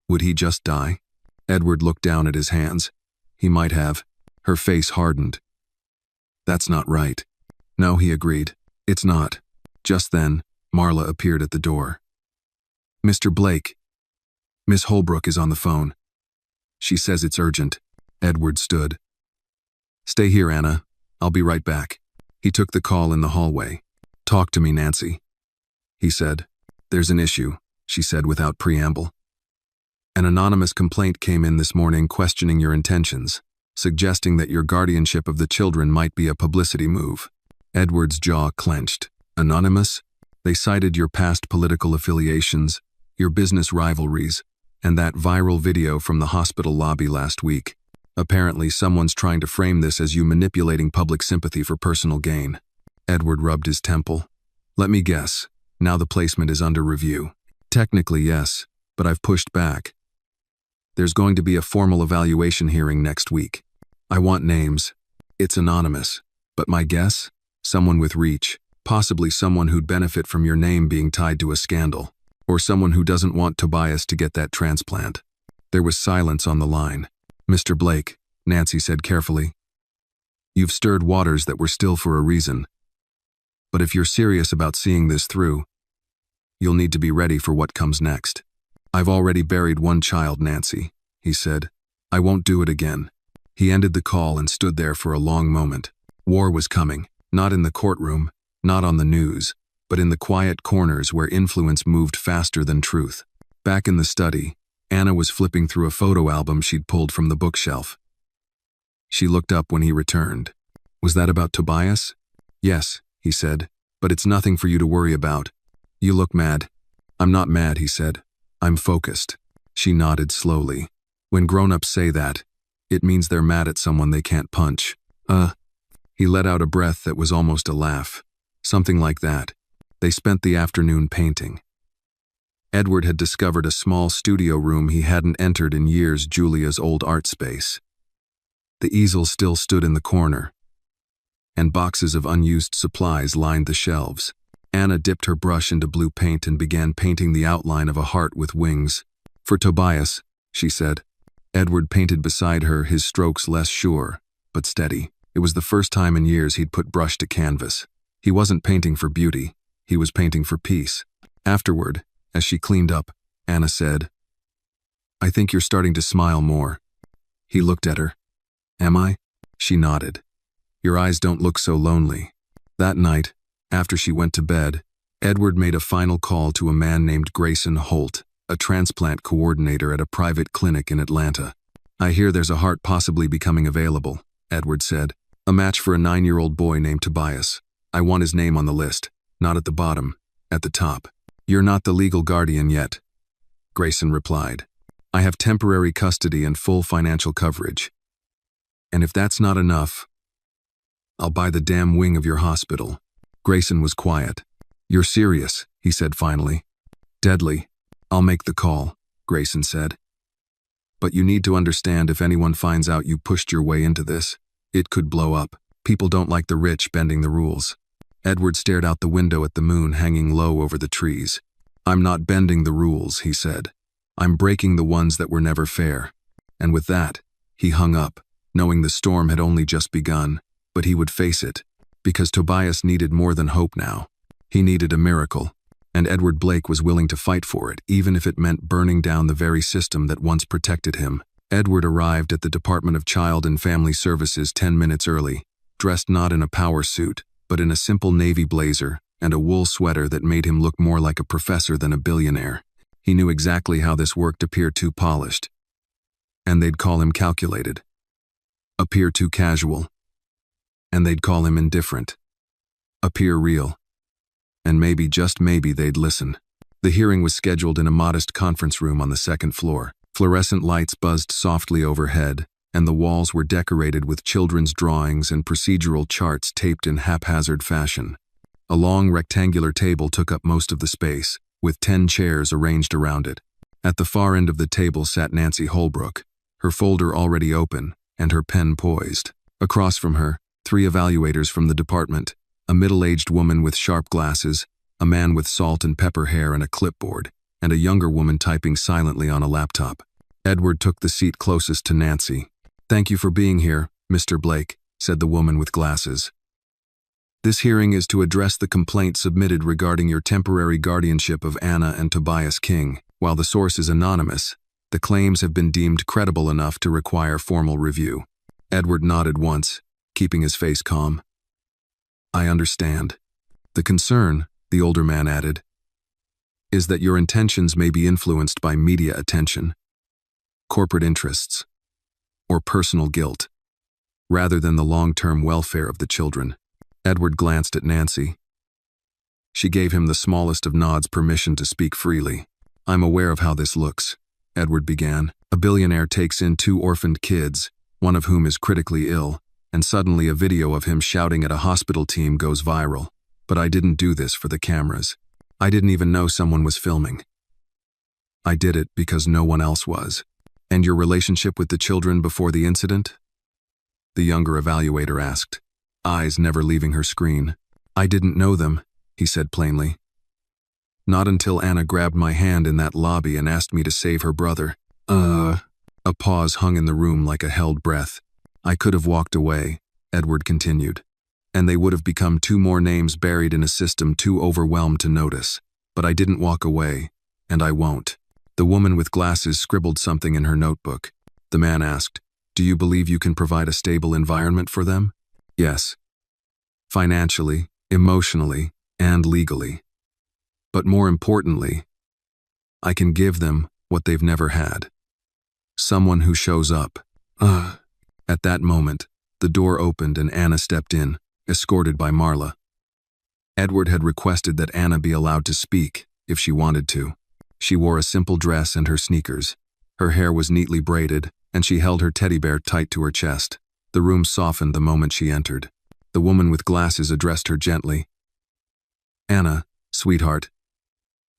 would he just die? Edward looked down at his hands. He might have. Her face hardened. That's not right. No, he agreed. It's not. Just then, Marla appeared at the door. Mr. Blake. Miss Holbrook is on the phone. She says it's urgent. Edward stood. Stay here, Anna. I'll be right back. He took the call in the hallway. Talk to me, Nancy, he said. There's an issue, she said without preamble. An anonymous complaint came in this morning questioning your intentions, suggesting that your guardianship of the children might be a publicity move. Edward's jaw clenched. Anonymous? They cited your past political affiliations, your business rivalries, and that viral video from the hospital lobby last week. Apparently, someone's trying to frame this as you manipulating public sympathy for personal gain. Edward rubbed his temple. Let me guess. Now the placement is under review. Technically, yes, but I've pushed back. There's going to be a formal evaluation hearing next week. I want names. It's anonymous. But my guess? Someone with reach. Possibly someone who'd benefit from your name being tied to a scandal. Or someone who doesn't want Tobias to get that transplant. There was silence on the line. Mr. Blake, Nancy said carefully. You've stirred waters that were still for a reason. But if you're serious about seeing this through, you'll need to be ready for what comes next. I've already buried one child, Nancy, he said. I won't do it again. He ended the call and stood there for a long moment. War was coming, not in the courtroom, not on the news, but in the quiet corners where influence moved faster than truth. Back in the study, Anna was flipping through a photo album she'd pulled from the bookshelf. She looked up when he returned. Was that about Tobias? Yes, he said, but it's nothing for you to worry about. You look mad. I'm not mad, he said. I'm focused. She nodded slowly. When grown-ups say that, it means they're mad at someone they can't punch. He let out a breath that was almost a laugh. Something like that. They spent the afternoon painting. Edward had discovered a small studio room he hadn't entered in years, Julia's old art space. The easel still stood in the corner, and boxes of unused supplies lined the shelves. Anna dipped her brush into blue paint and began painting the outline of a heart with wings. For Tobias, she said. Edward painted beside her, his strokes less sure, but steady. It was the first time in years he'd put brush to canvas. He wasn't painting for beauty, he was painting for peace. Afterward, as she cleaned up, Anna said, I think you're starting to smile more. He looked at her. Am I? She nodded. Your eyes don't look so lonely. That night, after she went to bed, Edward made a final call to a man named Grayson Holt, a transplant coordinator at a private clinic in Atlanta. I hear there's a heart possibly becoming available, Edward said. A match for a 9-year-old boy named Tobias. I want his name on the list, not at the bottom, at the top. You're not the legal guardian yet, Grayson replied. I have temporary custody and full financial coverage. And if that's not enough, I'll buy the damn wing of your hospital. Grayson was quiet. You're serious, he said finally. Deadly. I'll make the call, Grayson said. But you need to understand, if anyone finds out you pushed your way into this, it could blow up. People don't like the rich bending the rules. Edward stared out the window at the moon hanging low over the trees. I'm not bending the rules, he said. I'm breaking the ones that were never fair. And with that, he hung up, knowing the storm had only just begun, but he would face it. Because Tobias needed more than hope now. He needed a miracle, and Edward Blake was willing to fight for it, even if it meant burning down the very system that once protected him. Edward arrived at the Department of Child and Family Services 10 minutes early, dressed not in a power suit, but in a simple navy blazer and a wool sweater that made him look more like a professor than a billionaire. He knew exactly how this worked: appear too polished, and they'd call him calculated. Appear too casual, and they'd call him indifferent. Appear real, and maybe, just maybe, they'd listen. The hearing was scheduled in a modest conference room on the second floor. Fluorescent lights buzzed softly overhead, and the walls were decorated with children's drawings and procedural charts taped in haphazard fashion. A long rectangular table took up most of the space, with 10 chairs arranged around it. At the far end of the table sat Nancy Holbrook, her folder already open and her pen poised. Across from her, 3 evaluators from the department, a middle-aged woman with sharp glasses, a man with salt and pepper hair and a clipboard, and a younger woman typing silently on a laptop. Edward took the seat closest to Nancy. Thank you for being here, Mr. Blake, said the woman with glasses. This hearing is to address the complaint submitted regarding your temporary guardianship of Anna and Tobias King. While the source is anonymous, the claims have been deemed credible enough to require formal review. Edward nodded once, keeping his face calm. I understand. The concern, the older man added, is that your intentions may be influenced by media attention, corporate interests, or personal guilt, rather than the long-term welfare of the children. Edward glanced at Nancy. She gave him the smallest of nods, permission to speak freely. I'm aware of how this looks, Edward began. A billionaire takes in 2 orphaned kids, one of whom is critically ill, and suddenly a video of him shouting at a hospital team goes viral. But I didn't do this for the cameras. I didn't even know someone was filming. I did it because no one else was. And your relationship with the children before the incident? the younger evaluator asked, eyes never leaving her screen. I didn't know them, he said plainly. Not until Anna grabbed my hand in that lobby and asked me to save her brother. A pause hung in the room like a held breath. I could have walked away, Edward continued, and they would have become 2 more names buried in a system too overwhelmed to notice. But I didn't walk away, and I won't. The woman with glasses scribbled something in her notebook. The man asked, do you believe you can provide a stable environment for them? Yes. Financially, emotionally, and legally. But more importantly, I can give them what they've never had. Someone who shows up. At that moment, the door opened and Anna stepped in, escorted by Marla. Edward had requested that Anna be allowed to speak, if she wanted to. She wore a simple dress and her sneakers. Her hair was neatly braided, and she held her teddy bear tight to her chest. The room softened the moment she entered. The woman with glasses addressed her gently. Anna, sweetheart,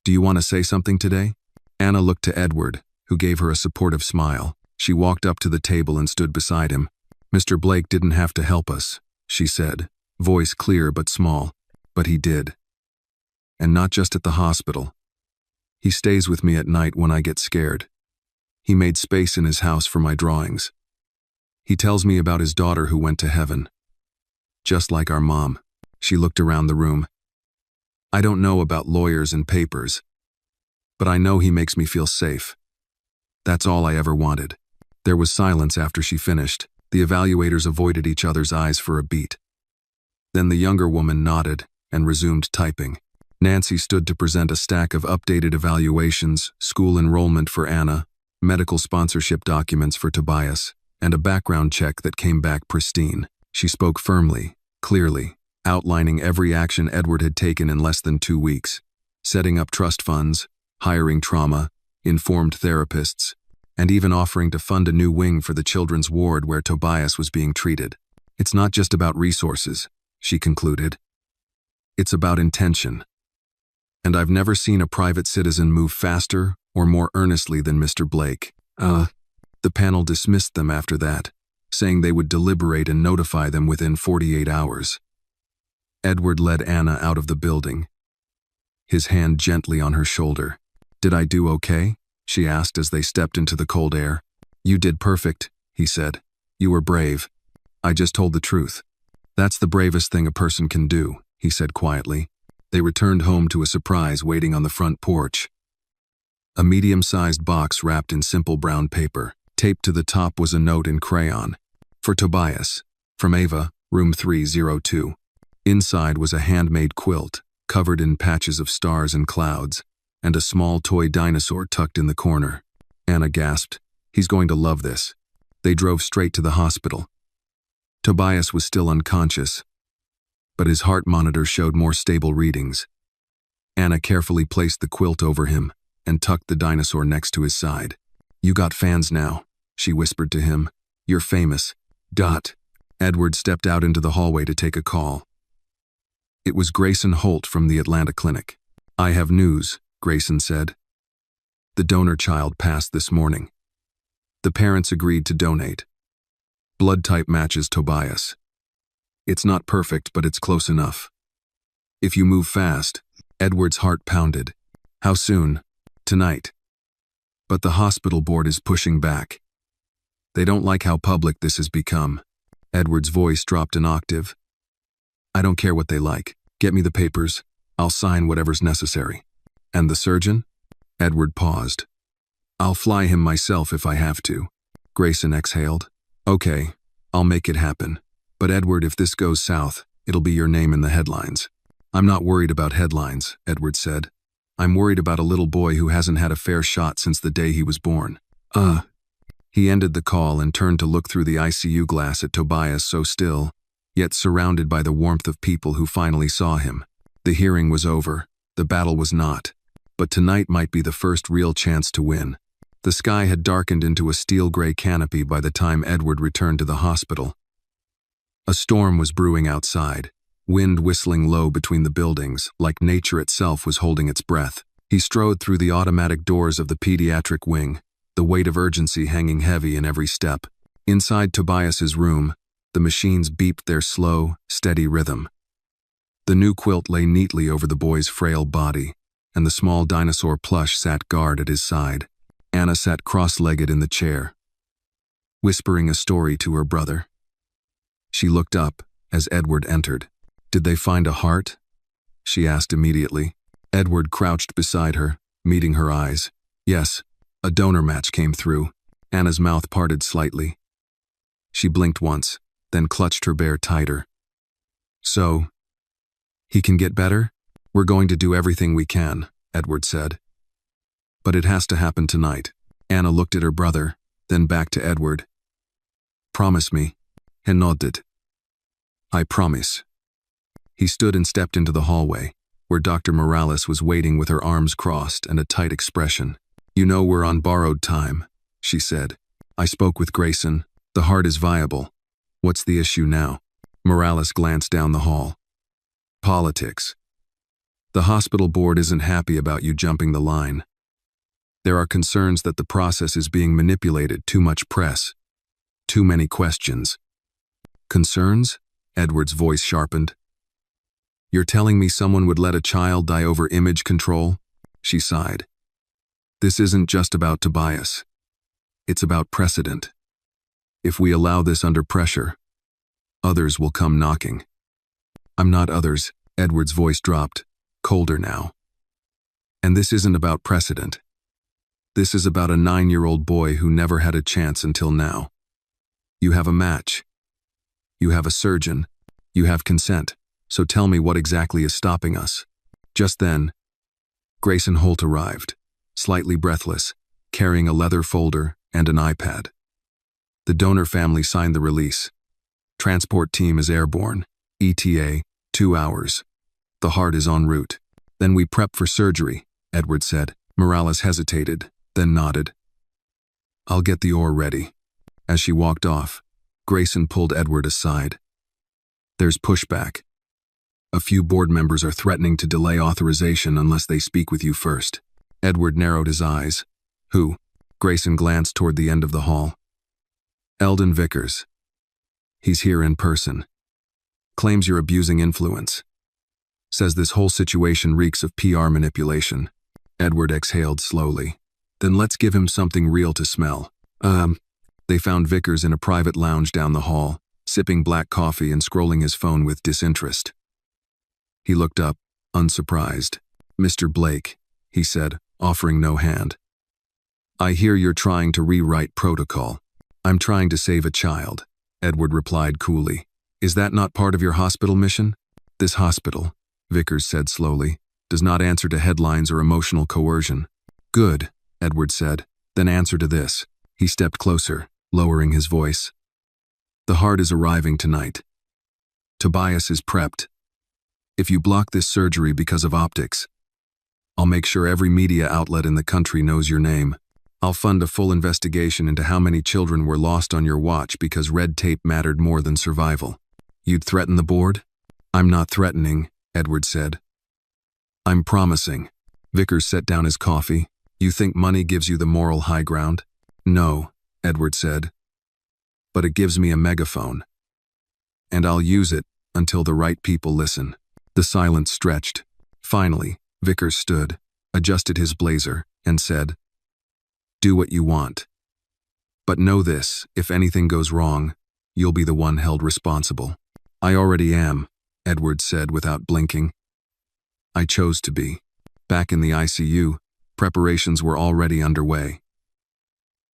do you want to say something today? Anna looked to Edward, who gave her a supportive smile. She walked up to the table and stood beside him. Mr. Blake didn't have to help us, she said, voice clear but small. But he did. And not just at the hospital. He stays with me at night when I get scared. He made space in his house for my drawings. He tells me about his daughter who went to heaven. Just like our mom. She looked around the room. I don't know about lawyers and papers, but I know he makes me feel safe. That's all I ever wanted. There was silence after she finished. The evaluators avoided each other's eyes for a beat. Then the younger woman nodded and resumed typing. Nancy stood to present a stack of updated evaluations, school enrollment for Anna, medical sponsorship documents for Tobias, and a background check that came back pristine. She spoke firmly, clearly, outlining every action Edward had taken in less than 2 weeks. Setting up trust funds, hiring trauma, informed therapists, and even offering to fund a new wing for the children's ward where Tobias was being treated. It's not just about resources, she concluded. It's about intention. And I've never seen a private citizen move faster or more earnestly than Mr. Blake. The panel dismissed them after that, saying they would deliberate and notify them within 48 hours. Edward led Anna out of the building, his hand gently on her shoulder. Did I do okay? She asked as they stepped into the cold air. You did perfect, he said. You were brave. I just told the truth. That's the bravest thing a person can do, he said quietly. They returned home to a surprise waiting on the front porch. A medium-sized box wrapped in simple brown paper. Taped to the top was a note in crayon. For Tobias, from Ava, room 302. Inside was a handmade quilt, covered in patches of stars and clouds, and a small toy dinosaur tucked in the corner. Anna gasped, he's going to love this. They drove straight to the hospital. Tobias was still unconscious, but his heart monitor showed more stable readings. Anna carefully placed the quilt over him and tucked the dinosaur next to his side. You got fans now, she whispered to him. You're famous. Edward stepped out into the hallway to take a call. It was Grayson Holt from the Atlanta clinic. I have news, Grayson said. The donor child passed this morning. The parents agreed to donate. Blood type matches Tobias. It's not perfect, but it's close enough. If you move fast, Edward's heart pounded. How soon? Tonight. But the hospital board is pushing back. They don't like how public this has become. Edward's voice dropped an octave. I don't care what they like. Get me the papers. I'll sign whatever's necessary. And the surgeon? Edward paused. I'll fly him myself if I have to. Grayson exhaled. Okay, I'll make it happen. But Edward, if this goes south, it'll be your name in the headlines. I'm not worried about headlines, Edward said. I'm worried about a little boy who hasn't had a fair shot since the day he was born. He ended the call and turned to look through the ICU glass at Tobias, so still, yet surrounded by the warmth of people who finally saw him. The hearing was over. The battle was not. But tonight might be the first real chance to win. The sky had darkened into a steel-gray canopy by the time Edward returned to the hospital. A storm was brewing outside, wind whistling low between the buildings, like nature itself was holding its breath. He strode through the automatic doors of the pediatric wing, the weight of urgency hanging heavy in every step. Inside Tobias's room, The machines beeped their slow, steady rhythm. The new quilt lay neatly over the boy's frail body, and the small dinosaur plush sat guard at his side. Anna sat cross-legged in the chair, whispering a story to her brother. She looked up as Edward entered. "Did they find a heart?" she asked immediately. Edward crouched beside her, meeting her eyes. "Yes, a donor match came through." Anna's mouth parted slightly. She blinked once, then clutched her bear tighter. "So, he can get better? We're going to do everything we can," Edward said. "But it has to happen tonight." Anna looked at her brother, then back to Edward. "Promise me." He nodded. "I promise." He stood and stepped into the hallway, where Dr. Morales was waiting with her arms crossed and a tight expression. "You know we're on borrowed time," she said. "I spoke with Grayson. The heart is viable. What's the issue now?" Morales glanced down the hall. "Politics. The hospital board isn't happy about you jumping the line. There are concerns that the process is being manipulated, too much press, too many questions." "Concerns?" Edward's voice sharpened. "You're telling me someone would let a child die over image control?" She sighed. "This isn't just about Tobias. It's about precedent. If we allow this under pressure, others will come knocking." "I'm not others," Edward's voice dropped, colder now. "And this isn't about precedent. This is about a 9-year-old boy who never had a chance until now. You have a match. You have a surgeon. You have consent. So tell me what exactly is stopping us." Just then, Grayson Holt arrived, slightly breathless, carrying a leather folder and an iPad. The donor family signed the release. "Transport team is airborne. ETA, 2 hours. The heart is en route. Then we prep for surgery," Edward said. Morales hesitated, then nodded. "I'll get the ore ready." As she walked off, Grayson pulled Edward aside. "There's pushback. A few board members are threatening to delay authorization unless they speak with you first." Edward narrowed his eyes. "Who?" Grayson glanced toward the end of the hall. "Eldon Vickers. He's here in person. Claims you're abusing influence. Says this whole situation reeks of PR manipulation." Edward exhaled slowly. "Then let's give him something real to smell." They found Vickers in a private lounge down the hall, sipping black coffee and scrolling his phone with disinterest. He looked up, unsurprised. "Mr. Blake," he said, offering no hand. "I hear you're trying to rewrite protocol." "I'm trying to save a child," Edward replied coolly. "Is that not part of your hospital mission?" "This hospital," Vickers said slowly, "does not answer to headlines or emotional coercion." "Good," Edward said. "Then answer to this." He stepped closer, lowering his voice. "The heart is arriving tonight. Tobias is prepped. If you block this surgery because of optics, I'll make sure every media outlet in the country knows your name. I'll fund a full investigation into how many children were lost on your watch because red tape mattered more than survival." "You'd threaten the board?" "I'm not threatening," Edward said. "I'm promising." Vickers set down his coffee. "You think money gives you the moral high ground?" "No," Edward said. "But it gives me a megaphone. And I'll use it until the right people listen." The silence stretched. Finally, Vickers stood, adjusted his blazer, and said, "Do what you want. But know this, if anything goes wrong, you'll be the one held responsible." "I already am," Edward said without blinking. "I chose to be." Back in the ICU, preparations were already underway.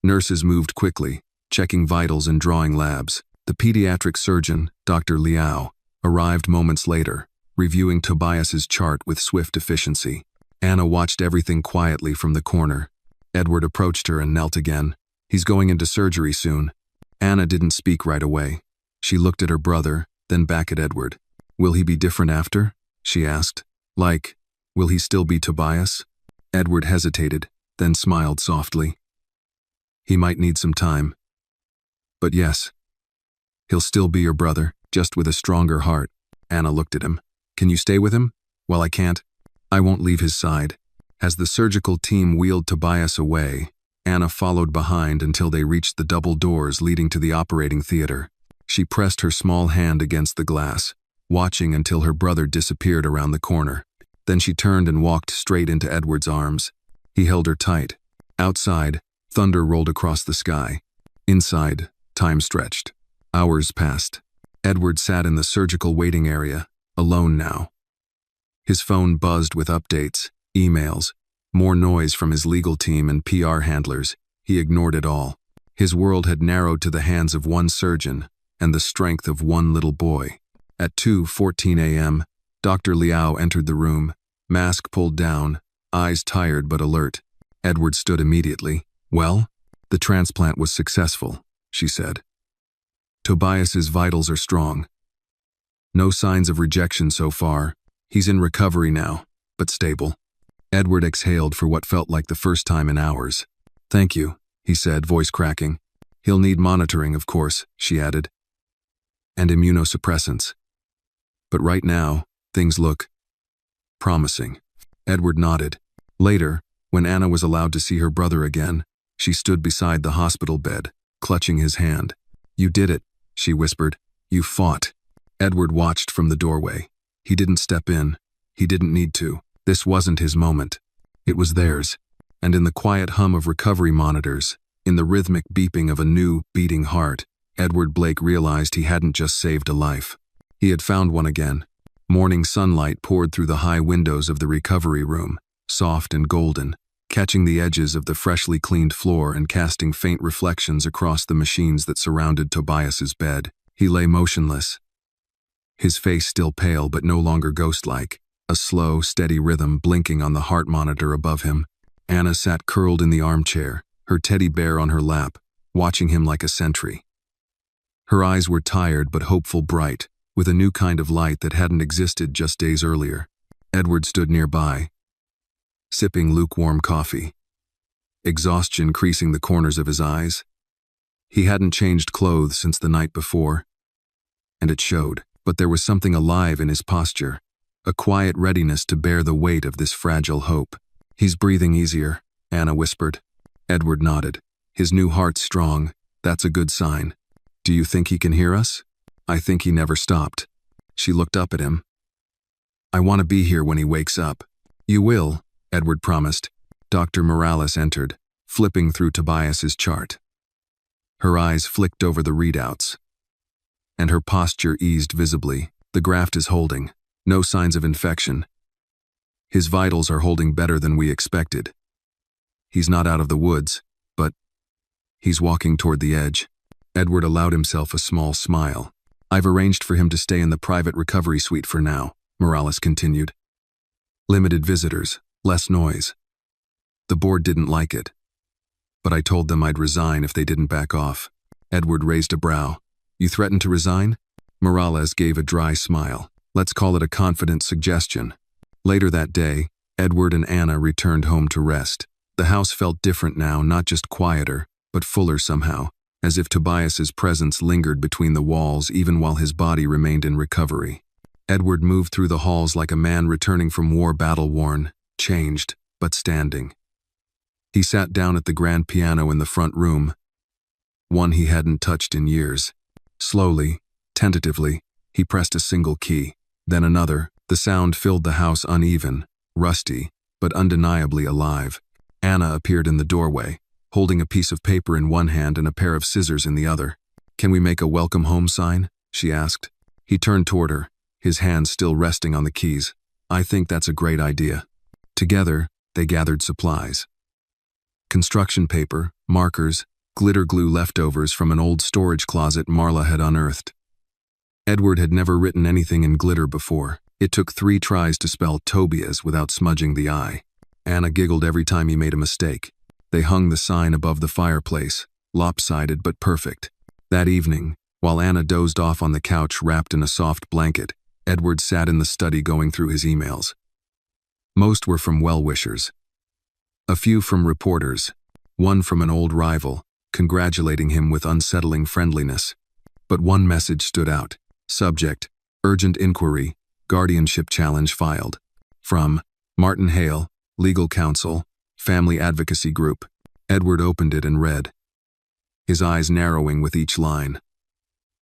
Nurses moved quickly, checking vitals and drawing labs. The pediatric surgeon, Dr. Liao, arrived moments later, reviewing Tobias's chart with swift efficiency. Anna watched everything quietly from the corner. Edward approached her and knelt again. "He's going into surgery soon." Anna didn't speak right away. She looked at her brother, then back at Edward. "Will he be different after?" she asked. "Like, will he still be Tobias?" Edward hesitated, then smiled softly. "He might need some time. But yes, he'll still be your brother, just with a stronger heart." Anna looked at him. "Can you stay with him?" "Well, I can't. I won't leave his side." As the surgical team wheeled Tobias away, Anna followed behind until they reached the double doors leading to the operating theater. She pressed her small hand against the glass, watching until her brother disappeared around the corner. Then she turned and walked straight into Edward's arms. He held her tight. Outside, thunder rolled across the sky. Inside, time stretched. Hours passed. Edward sat in the surgical waiting area, alone now. His phone buzzed with updates, emails, more noise from his legal team and PR handlers. He ignored it all. His world had narrowed to the hands of one surgeon and the strength of one little boy. At 2:14 a.m., Dr. Liao entered the room, mask pulled down, eyes tired but alert. Edward stood immediately. "Well, the transplant was successful," she said. "Tobias's vitals are strong. No signs of rejection so far. He's in recovery now, but stable." Edward exhaled for what felt like the first time in hours. "Thank you," he said, voice cracking. "He'll need monitoring, of course," she added. "And immunosuppressants. But right now, things look promising." Edward nodded. Later, when Anna was allowed to see her brother again, she stood beside the hospital bed, clutching his hand. "You did it," she whispered. "You fought." Edward watched from the doorway. He didn't step in. He didn't need to. This wasn't his moment. It was theirs. And in the quiet hum of recovery monitors, in the rhythmic beeping of a new, beating heart, Edward Blake realized he hadn't just saved a life. He had found one again. Morning sunlight poured through the high windows of the recovery room, soft and golden, catching the edges of the freshly cleaned floor and casting faint reflections across the machines that surrounded Tobias's bed. He lay motionless, his face still pale but no longer ghost-like, a slow, steady rhythm blinking on the heart monitor above him. Anna sat curled in the armchair, her teddy bear on her lap, watching him like a sentry. Her eyes were tired but hopeful bright, with a new kind of light that hadn't existed just days earlier. Edward stood nearby, sipping lukewarm coffee, exhaustion creasing the corners of his eyes. He hadn't changed clothes since the night before, and it showed, but there was something alive in his posture, a quiet readiness to bear the weight of this fragile hope. "He's breathing easier," Anna whispered. Edward nodded. "His new heart's strong. That's a good sign. Do you think he can hear us?" "I think he never stopped." She looked up at him. "I want to be here when he wakes up." "You will," Edward promised. Dr. Morales entered, flipping through Tobias's chart. Her eyes flicked over the readouts, and her posture eased visibly. "The graft is holding. No signs of infection. His vitals are holding better than we expected. He's not out of the woods, but he's walking toward the edge." Edward allowed himself a small smile. "I've arranged for him to stay in the private recovery suite for now," Morales continued. "Limited visitors, less noise." The board didn't like it, but I told them I'd resign if they didn't back off. Edward raised a brow. "You threatened to resign?" Morales gave a dry smile. "Let's call it a confident suggestion." Later that day, Edward and Anna returned home to rest. The house felt different now, not just quieter, but fuller somehow, as if Tobias's presence lingered between the walls even while his body remained in recovery. Edward moved through the halls like a man returning from war battle-worn, changed, but standing. He sat down at the grand piano in the front room, one he hadn't touched in years. Slowly, tentatively, he pressed a single key, then another. The sound filled the house uneven, rusty, but undeniably alive. Anna appeared in the doorway, holding a piece of paper in one hand and a pair of scissors in the other. "Can we make a welcome home sign?" she asked. He turned toward her, his hands still resting on the keys. "I think that's a great idea." Together, they gathered supplies. Construction paper, markers, glitter glue leftovers from an old storage closet Marla had unearthed. Edward had never written anything in glitter before. It took 3 tries to spell Tobias without smudging the I. Anna giggled every time he made a mistake. They hung the sign above the fireplace, lopsided but perfect. That evening, while Anna dozed off on the couch wrapped in a soft blanket, Edward sat in the study going through his emails. Most were from well-wishers. A few from reporters, one from an old rival, congratulating him with unsettling friendliness. But one message stood out. Subject: urgent inquiry, guardianship challenge filed. From Martin Hale, Legal Counsel, Family Advocacy Group. Edward opened it and read, his eyes narrowing with each line.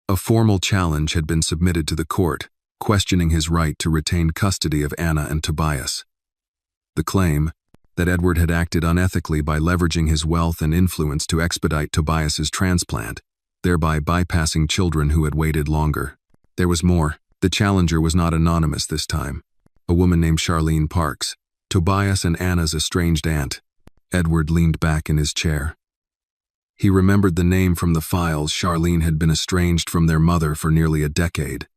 A formal challenge had been submitted to the court, questioning his right to retain custody of Anna and Tobias. The claim, that Edward had acted unethically by leveraging his wealth and influence to expedite Tobias's transplant, thereby bypassing children who had waited longer. There was more. The challenger was not anonymous this time. A woman named Charlene Parks, Tobias and Anna's estranged aunt. Edward leaned back in his chair. He remembered the name from the files. Charlene had been estranged from their mother for nearly a decade.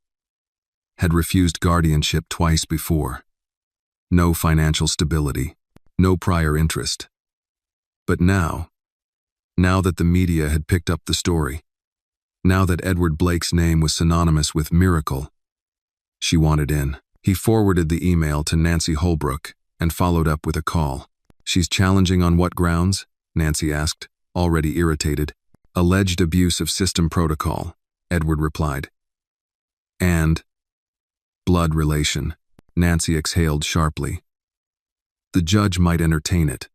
Had refused guardianship twice before. No financial stability. No prior interest. But now that the media had picked up the story, now that Edward Blake's name was synonymous with miracle, she wanted in. He forwarded the email to Nancy Holbrook and followed up with a call. She's challenging on what grounds? Nancy asked, already irritated. Alleged abuse of system protocol, Edward replied. And blood relation, Nancy exhaled sharply. The judge might entertain it,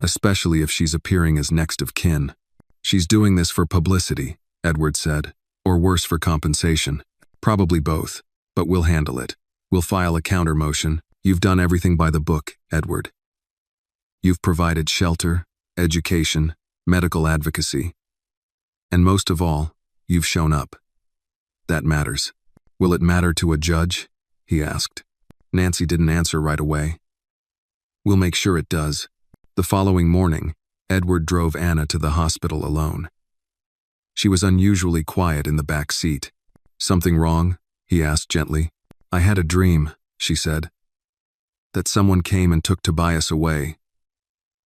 especially if she's appearing as next of kin. She's doing this for publicity, Edward said, or worse, for compensation. Probably both, but we'll handle it. We'll file a counter motion. You've done everything by the book, Edward. You've provided shelter, education, medical advocacy. And most of all, you've shown up. That matters. Will it matter to a judge? He asked. Nancy didn't answer right away. We'll make sure it does. The following morning, Edward drove Anna to the hospital alone. She was unusually quiet in the back seat. Something wrong? He asked gently. I had a dream, she said. That someone came and took Tobias away.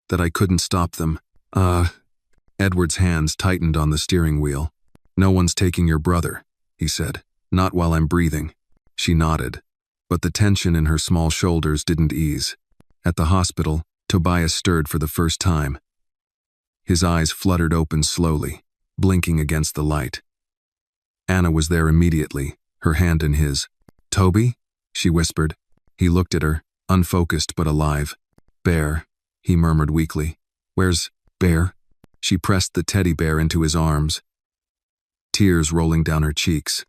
That I couldn't stop them. Edward's hands tightened on the steering wheel. No one's taking your brother, he said. Not while I'm breathing. She nodded, but the tension in her small shoulders didn't ease. At the hospital, Tobias stirred for the first time. His eyes fluttered open slowly, blinking against the light. Anna was there immediately, her hand in his. Toby? She whispered. He looked at her, unfocused but alive. Bear, he murmured weakly. Where's Bear? She pressed the teddy bear into his arms, tears rolling down her cheeks.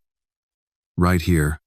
Right here.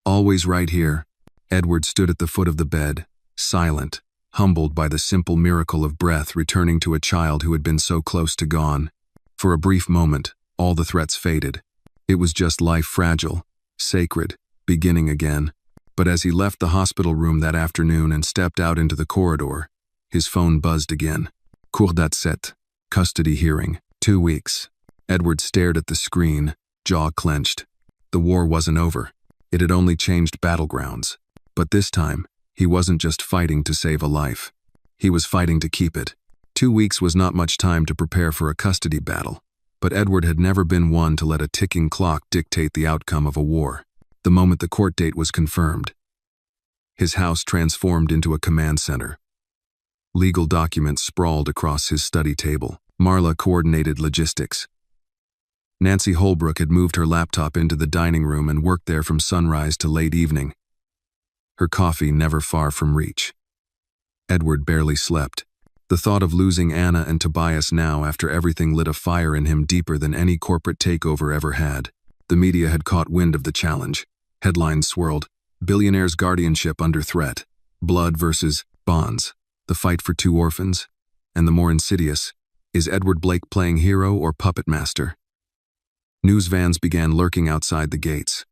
Always right here. Edward stood at the foot of the bed, silent, humbled by the simple miracle of breath returning to a child who had been so close to gone. For a brief moment, all the threats faded. It was just life fragile, sacred, beginning again. But as he left the hospital room that afternoon and stepped out into the corridor, his phone buzzed again. Cour d'assiette, custody hearing, 2 weeks. Edward stared at the screen, jaw clenched. The war wasn't over. It had only changed battlegrounds. But this time, he wasn't just fighting to save a life. He was fighting to keep it. 2 weeks was not much time to prepare for a custody battle, but Edward had never been one to let a ticking clock dictate the outcome of a war. The moment the court date was confirmed, his house transformed into a command center. Legal documents sprawled across his study table. Marla coordinated logistics. Nancy Holbrook had moved her laptop into the dining room and worked there from sunrise to late evening, her coffee never far from reach. Edward barely slept. The thought of losing Anna and Tobias now after everything lit a fire in him deeper than any corporate takeover ever had. The media had caught wind of the challenge. Headlines swirled. Billionaire's guardianship under threat. Blood versus bonds. The fight for 2 orphans. And the more insidious, is Edward Blake playing hero or puppet master? News vans began lurking outside the gates.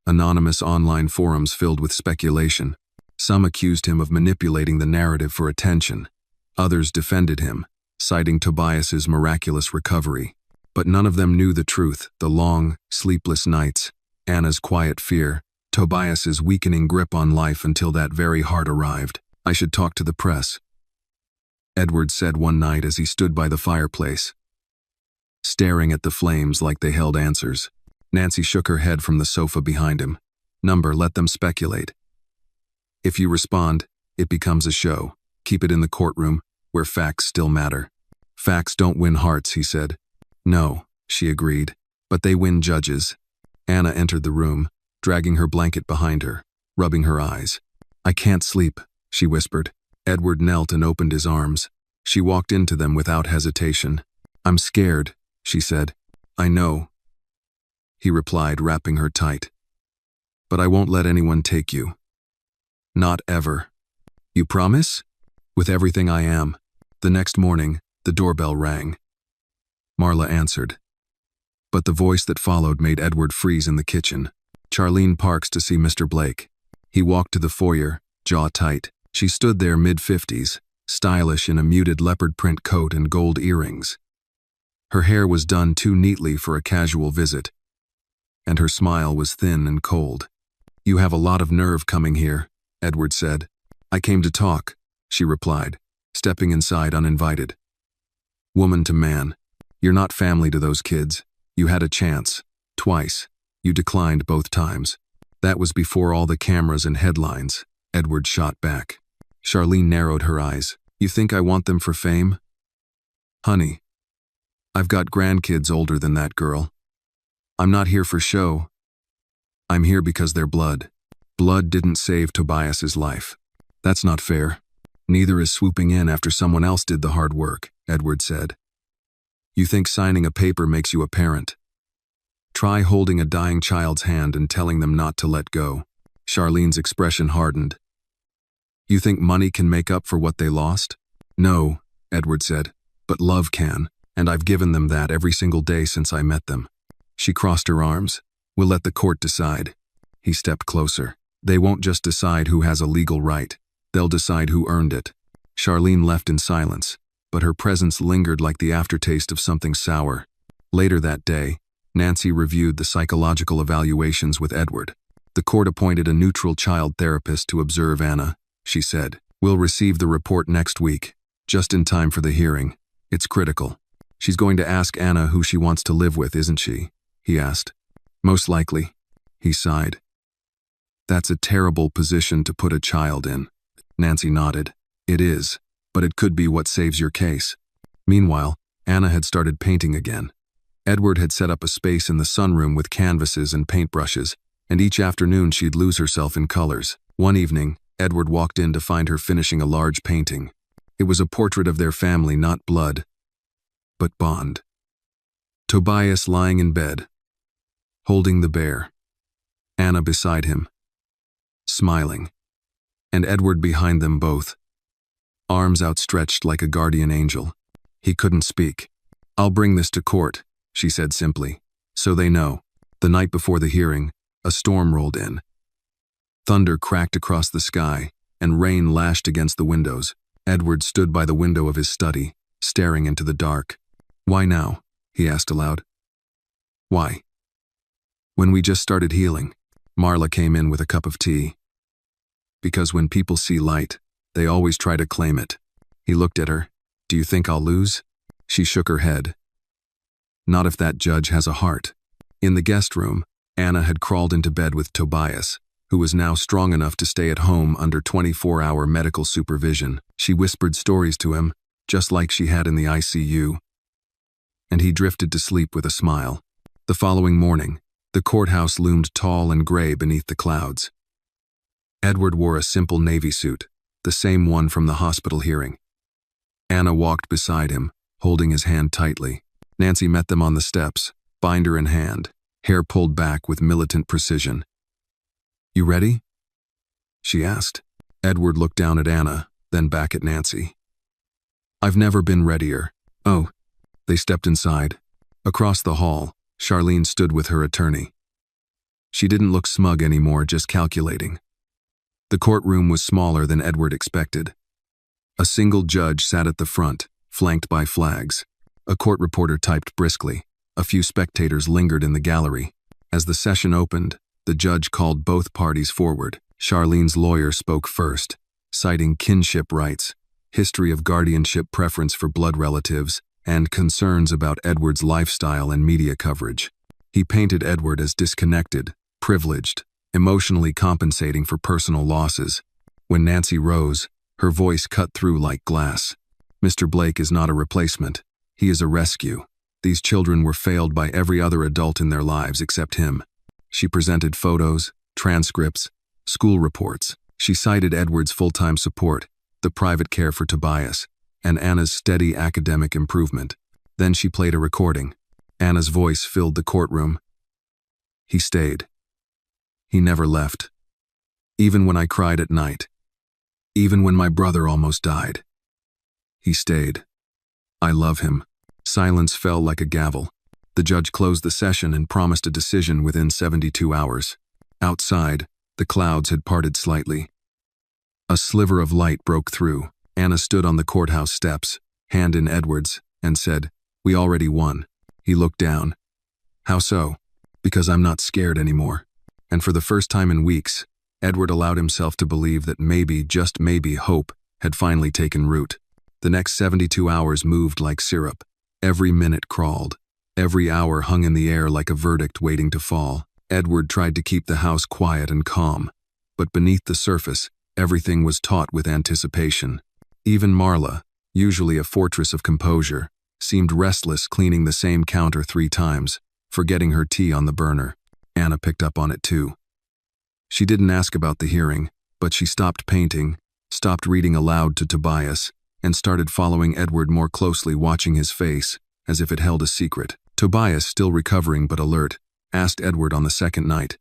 Anonymous online forums filled with speculation. Some accused him of manipulating the narrative for attention. Others defended him, citing Tobias's miraculous recovery. But none of them knew the truth, the long, sleepless nights, Anna's quiet fear, Tobias's weakening grip on life until that very heart arrived. I should talk to the press, Edward said one night as he stood by the fireplace, staring at the flames like they held answers. Nancy shook her head from the sofa behind him. Let them speculate. If you respond, it becomes a show. Keep it in the courtroom, where facts still matter. Facts don't win hearts, he said. No, she agreed, but they win judges. Anna entered the room, dragging her blanket behind her, rubbing her eyes. I can't sleep, she whispered. Edward knelt and opened his arms. She walked into them without hesitation. I'm scared, she said. I know. he replied, wrapping her tight. But I won't let anyone take you. Not ever. You promise? With everything I am. The next morning, the doorbell rang. Marla answered. But the voice that followed made Edward freeze in the kitchen. Charlene Parks to see Mr. Blake. He walked to the foyer, jaw tight. She stood there mid-50s, stylish in a muted leopard print coat and gold earrings. Her hair was done too neatly for a casual visit, and her smile was thin and cold. You have a lot of nerve coming here, Edward said. I came to talk, she replied, stepping inside uninvited. Woman to man, you're not family to those kids. You had a chance, twice. You declined both times. That was before all the cameras and headlines, Edward shot back. Charlene narrowed her eyes. You think I want them for fame? Honey, I've got grandkids older than that girl. I'm not here for show. I'm here because they're blood. Blood didn't save Tobias's life. That's not fair. Neither is swooping in after someone else did the hard work, Edward said. You think signing a paper makes you a parent? Try holding a dying child's hand and telling them not to let go. Charlene's expression hardened. You think money can make up for what they lost? No, Edward said, but love can, and I've given them that every single day since I met them. She crossed her arms. We'll let the court decide. He stepped closer. They won't just decide who has a legal right. They'll decide who earned it. Charlene left in silence, but her presence lingered like the aftertaste of something sour. Later that day, Nancy reviewed the psychological evaluations with Edward. The court appointed a neutral child therapist to observe Anna. She said, We'll receive the report next week, just in time for the hearing. It's critical. She's going to ask Anna who she wants to live with, isn't she? He asked. Most likely. He sighed. That's a terrible position to put a child in. Nancy nodded. It is, but it could be what saves your case. Meanwhile, Anna had started painting again. Edward had set up a space in the sunroom with canvases and paintbrushes, and each afternoon she'd lose herself in colors. One evening, Edward walked in to find her finishing a large painting. It was a portrait of their family, not blood, but bond. Tobias lying in bed, holding the bear. Anna beside him, smiling, and Edward behind them both, arms outstretched like a guardian angel. He couldn't speak. I'll bring this to court, she said simply, so they know. The night before the hearing, a storm rolled in. Thunder cracked across the sky, and rain lashed against the windows. Edward stood by the window of his study, staring into the dark. Why now? He asked aloud. Why? When we just started healing, Marla came in with a cup of tea. Because when people see light, they always try to claim it. He looked at her. Do you think I'll lose? She shook her head. Not if that judge has a heart. In the guest room, Anna had crawled into bed with Tobias, who was now strong enough to stay at home under 24-hour medical supervision. She whispered stories to him, just like she had in the ICU. And he drifted to sleep with a smile. The following morning, the courthouse loomed tall and gray beneath the clouds. Edward wore a simple navy suit, the same one from the hospital hearing. Anna walked beside him, holding his hand tightly. Nancy met them on the steps, binder in hand, hair pulled back with militant precision. You ready? She asked. Edward looked down at Anna, then back at Nancy. I've never been readier. Oh. They stepped inside. Across the hall, Charlene stood with her attorney. She didn't look smug anymore, just calculating. The courtroom was smaller than Edward expected. A single judge sat at the front, flanked by flags. A court reporter typed briskly. A few spectators lingered in the gallery. As the session opened, the judge called both parties forward. Charlene's lawyer spoke first, citing kinship rights, history of guardianship preference for blood relatives, and concerns about Edward's lifestyle and media coverage. He painted Edward as disconnected, privileged, emotionally compensating for personal losses. When Nancy rose, her voice cut through like glass. Mr. Blake is not a replacement. He is a rescue. These children were failed by every other adult in their lives except him. She presented photos, transcripts, school reports. She cited Edward's full-time support, the private care for Tobias, and Anna's steady academic improvement. Then she played a recording. Anna's voice filled the courtroom. He stayed. He never left. Even when I cried at night. Even when my brother almost died. He stayed. I love him. Silence fell like a gavel. The judge closed the session and promised a decision within 72 hours. Outside, the clouds had parted slightly. A sliver of light broke through. Anna stood on the courthouse steps, hand in Edward's, and said, "We already won." He looked down. "How so?" "Because I'm not scared anymore." And for the first time in weeks, Edward allowed himself to believe that maybe, just maybe, hope had finally taken root. The next 72 hours moved like syrup. Every minute crawled. Every hour hung in the air like a verdict waiting to fall. Edward tried to keep the house quiet and calm, but beneath the surface, everything was taut with anticipation. Even Marla, usually a fortress of composure, seemed restless cleaning the same counter 3 times, forgetting her tea on the burner. Anna picked up on it too. She didn't ask about the hearing, but she stopped painting, stopped reading aloud to Tobias, and started following Edward more closely, watching his face, as if it held a secret. Tobias, still recovering but alert, asked Edward on the second night,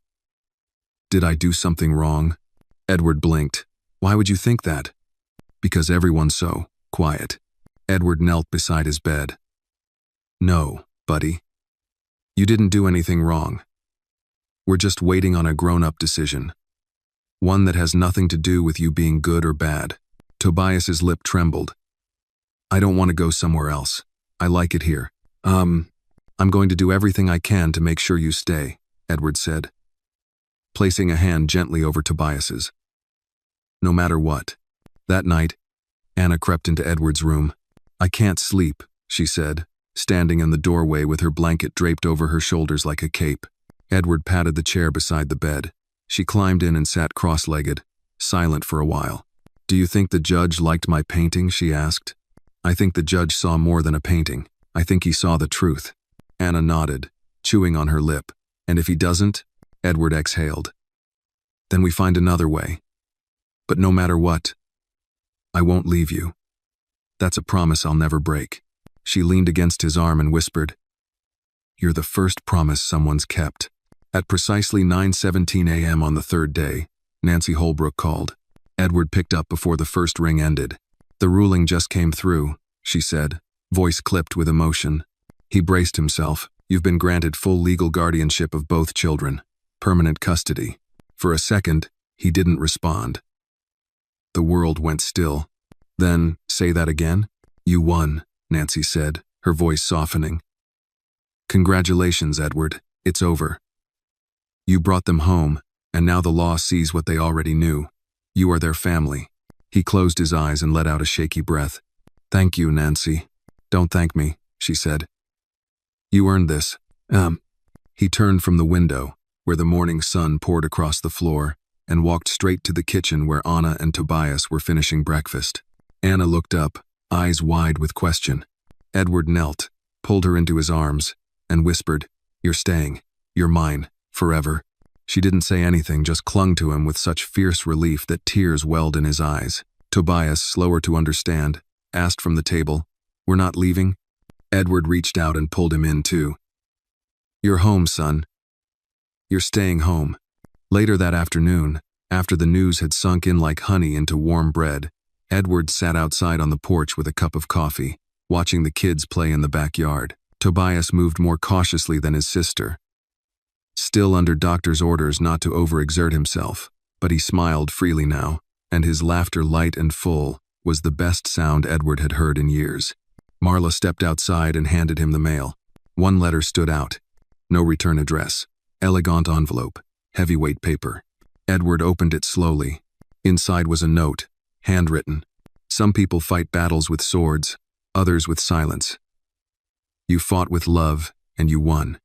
"Did I do something wrong?" Edward blinked. "Why would you think that?" "Because everyone's so quiet." Edward knelt beside his bed. "No, buddy. You didn't do anything wrong. We're just waiting on a grown-up decision. One that has nothing to do with you being good or bad." Tobias's lip trembled. "I don't want to go somewhere else. I like it here. I'm going to do everything I can to make sure you stay," Edward said, placing a hand gently over Tobias's. "No matter what." That night, Anna crept into Edward's room. "I can't sleep," she said, standing in the doorway with her blanket draped over her shoulders like a cape. Edward patted the chair beside the bed. She climbed in and sat cross-legged, silent for a while. "Do you think the judge liked my painting?" she asked. "I think the judge saw more than a painting. I think he saw the truth." Anna nodded, chewing on her lip. "And if he doesn't?" Edward exhaled. "Then we find another way. But no matter what, I won't leave you. That's a promise I'll never break." She leaned against his arm and whispered, "You're the first promise someone's kept." At precisely 9:17 a.m. on the third day, Nancy Holbrook called. Edward picked up before the first ring ended. "The ruling just came through," she said, voice clipped with emotion. He braced himself. "You've been granted full legal guardianship of both children. Permanent custody." For a second, he didn't respond. The world went still. "Then, say that again?" "You won," Nancy said, her voice softening. "Congratulations, Edward. It's over. You brought them home, and now the law sees what they already knew. You are their family." He closed his eyes and let out a shaky breath. "Thank you, Nancy." "Don't thank me," she said. "You earned this." He turned from the window, where the morning sun poured across the floor, and walked straight to the kitchen where Anna and Tobias were finishing breakfast. Anna looked up, eyes wide with question. Edward knelt, pulled her into his arms, and whispered, "You're staying. You're mine. Forever." She didn't say anything, just clung to him with such fierce relief that tears welled in his eyes. Tobias, slower to understand, asked from the table, "We're not leaving?" Edward reached out and pulled him in too. "You're home, son. You're staying home." Later that afternoon, after the news had sunk in like honey into warm bread, Edward sat outside on the porch with a cup of coffee, watching the kids play in the backyard. Tobias moved more cautiously than his sister, still under doctor's orders not to overexert himself, but he smiled freely now, and his laughter, light and full, was the best sound Edward had heard in years. Marla stepped outside and handed him the mail. One letter stood out. No return address. Elegant envelope. Heavyweight paper. Edward opened it slowly. Inside was a note, handwritten. "Some people fight battles with swords, others with silence. You fought with love, and you won.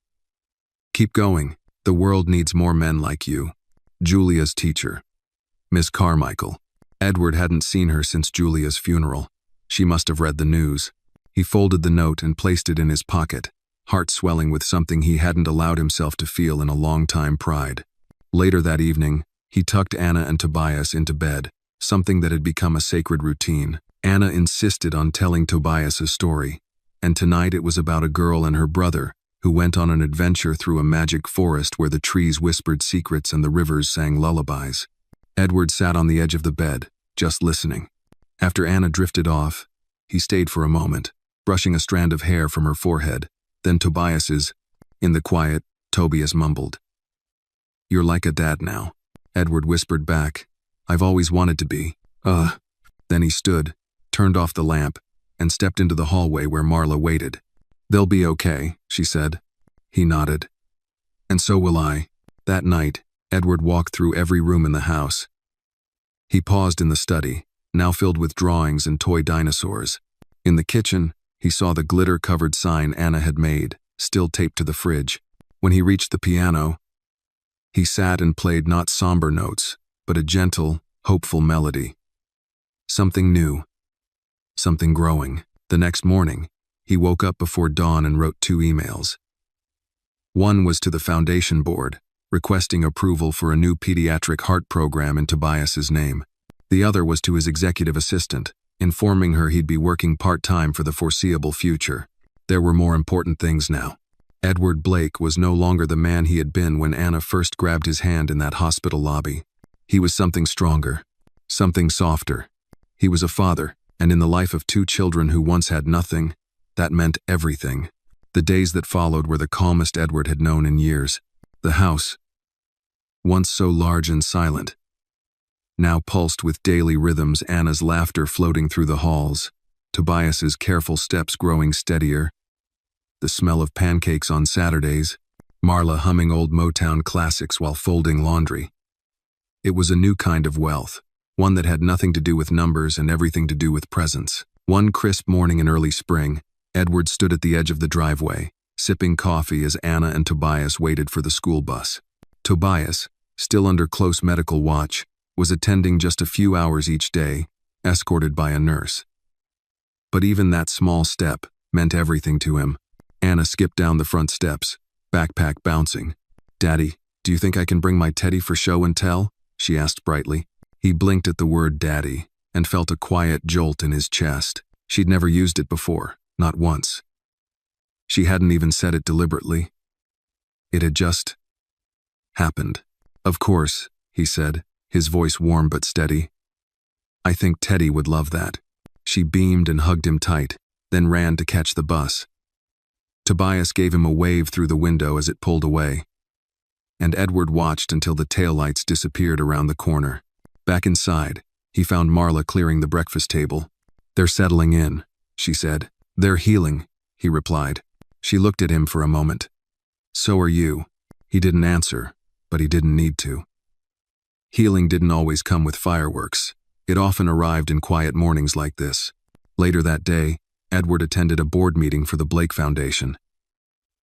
Keep going. The world needs more men like you. Julia's teacher, Miss Carmichael." Edward hadn't seen her since Julia's funeral. She must have read the news. He folded the note and placed it in his pocket, heart swelling with something he hadn't allowed himself to feel in a long time: pride. Later that evening, he tucked Anna and Tobias into bed, something that had become a sacred routine. Anna insisted on telling Tobias a story, and tonight it was about a girl and her brother who went on an adventure through a magic forest where the trees whispered secrets and the rivers sang lullabies. Edward sat on the edge of the bed, just listening. After Anna drifted off, he stayed for a moment, brushing a strand of hair from her forehead, then Tobias's. In the quiet, Tobias mumbled. "You're like a dad now," Edward whispered back. "I've always wanted to be." Then he stood, turned off the lamp, and stepped into the hallway where Marla waited. "They'll be okay," she said. He nodded. "And so will I." That night, Edward walked through every room in the house. He paused in the study, now filled with drawings and toy dinosaurs. In the kitchen, he saw the glitter-covered sign Anna had made, still taped to the fridge. When he reached the piano, he sat and played not somber notes, but a gentle, hopeful melody. Something new. Something growing. The next morning, he woke up before dawn and wrote 2 emails. One was to the foundation board, requesting approval for a new pediatric heart program in Tobias's name. The other was to his executive assistant, informing her he'd be working part-time for the foreseeable future. There were more important things now. Edward Blake was no longer the man he had been when Anna first grabbed his hand in that hospital lobby. He was something stronger, something softer. He was a father, and in the life of 2 children who once had nothing, that meant everything. The days that followed were the calmest Edward had known in years. The house, once so large and silent, now pulsed with daily rhythms, Anna's laughter floating through the halls, Tobias's careful steps growing steadier, the smell of pancakes on Saturdays, Marla humming old Motown classics while folding laundry. It was a new kind of wealth, one that had nothing to do with numbers and everything to do with presence. One crisp morning in early spring, Edward stood at the edge of the driveway, sipping coffee as Anna and Tobias waited for the school bus. Tobias, still under close medical watch, was attending just a few hours each day, escorted by a nurse. But even that small step meant everything to him. Anna skipped down the front steps, backpack bouncing. "Daddy, do you think I can bring my teddy for show and tell?" she asked brightly. He blinked at the word daddy and felt a quiet jolt in his chest. She'd never used it before, not once. She hadn't even said it deliberately. It had just happened. "Of course," he said, his voice warm but steady. "I think Teddy would love that." She beamed and hugged him tight, then ran to catch the bus. Tobias gave him a wave through the window as it pulled away, and Edward watched until the taillights disappeared around the corner. Back inside, he found Marla clearing the breakfast table. "They're settling in," she said. "They're healing," he replied. She looked at him for a moment. "So are you." He didn't answer, but he didn't need to. Healing didn't always come with fireworks. It often arrived in quiet mornings like this. Later that day, Edward attended a board meeting for the Blake Foundation.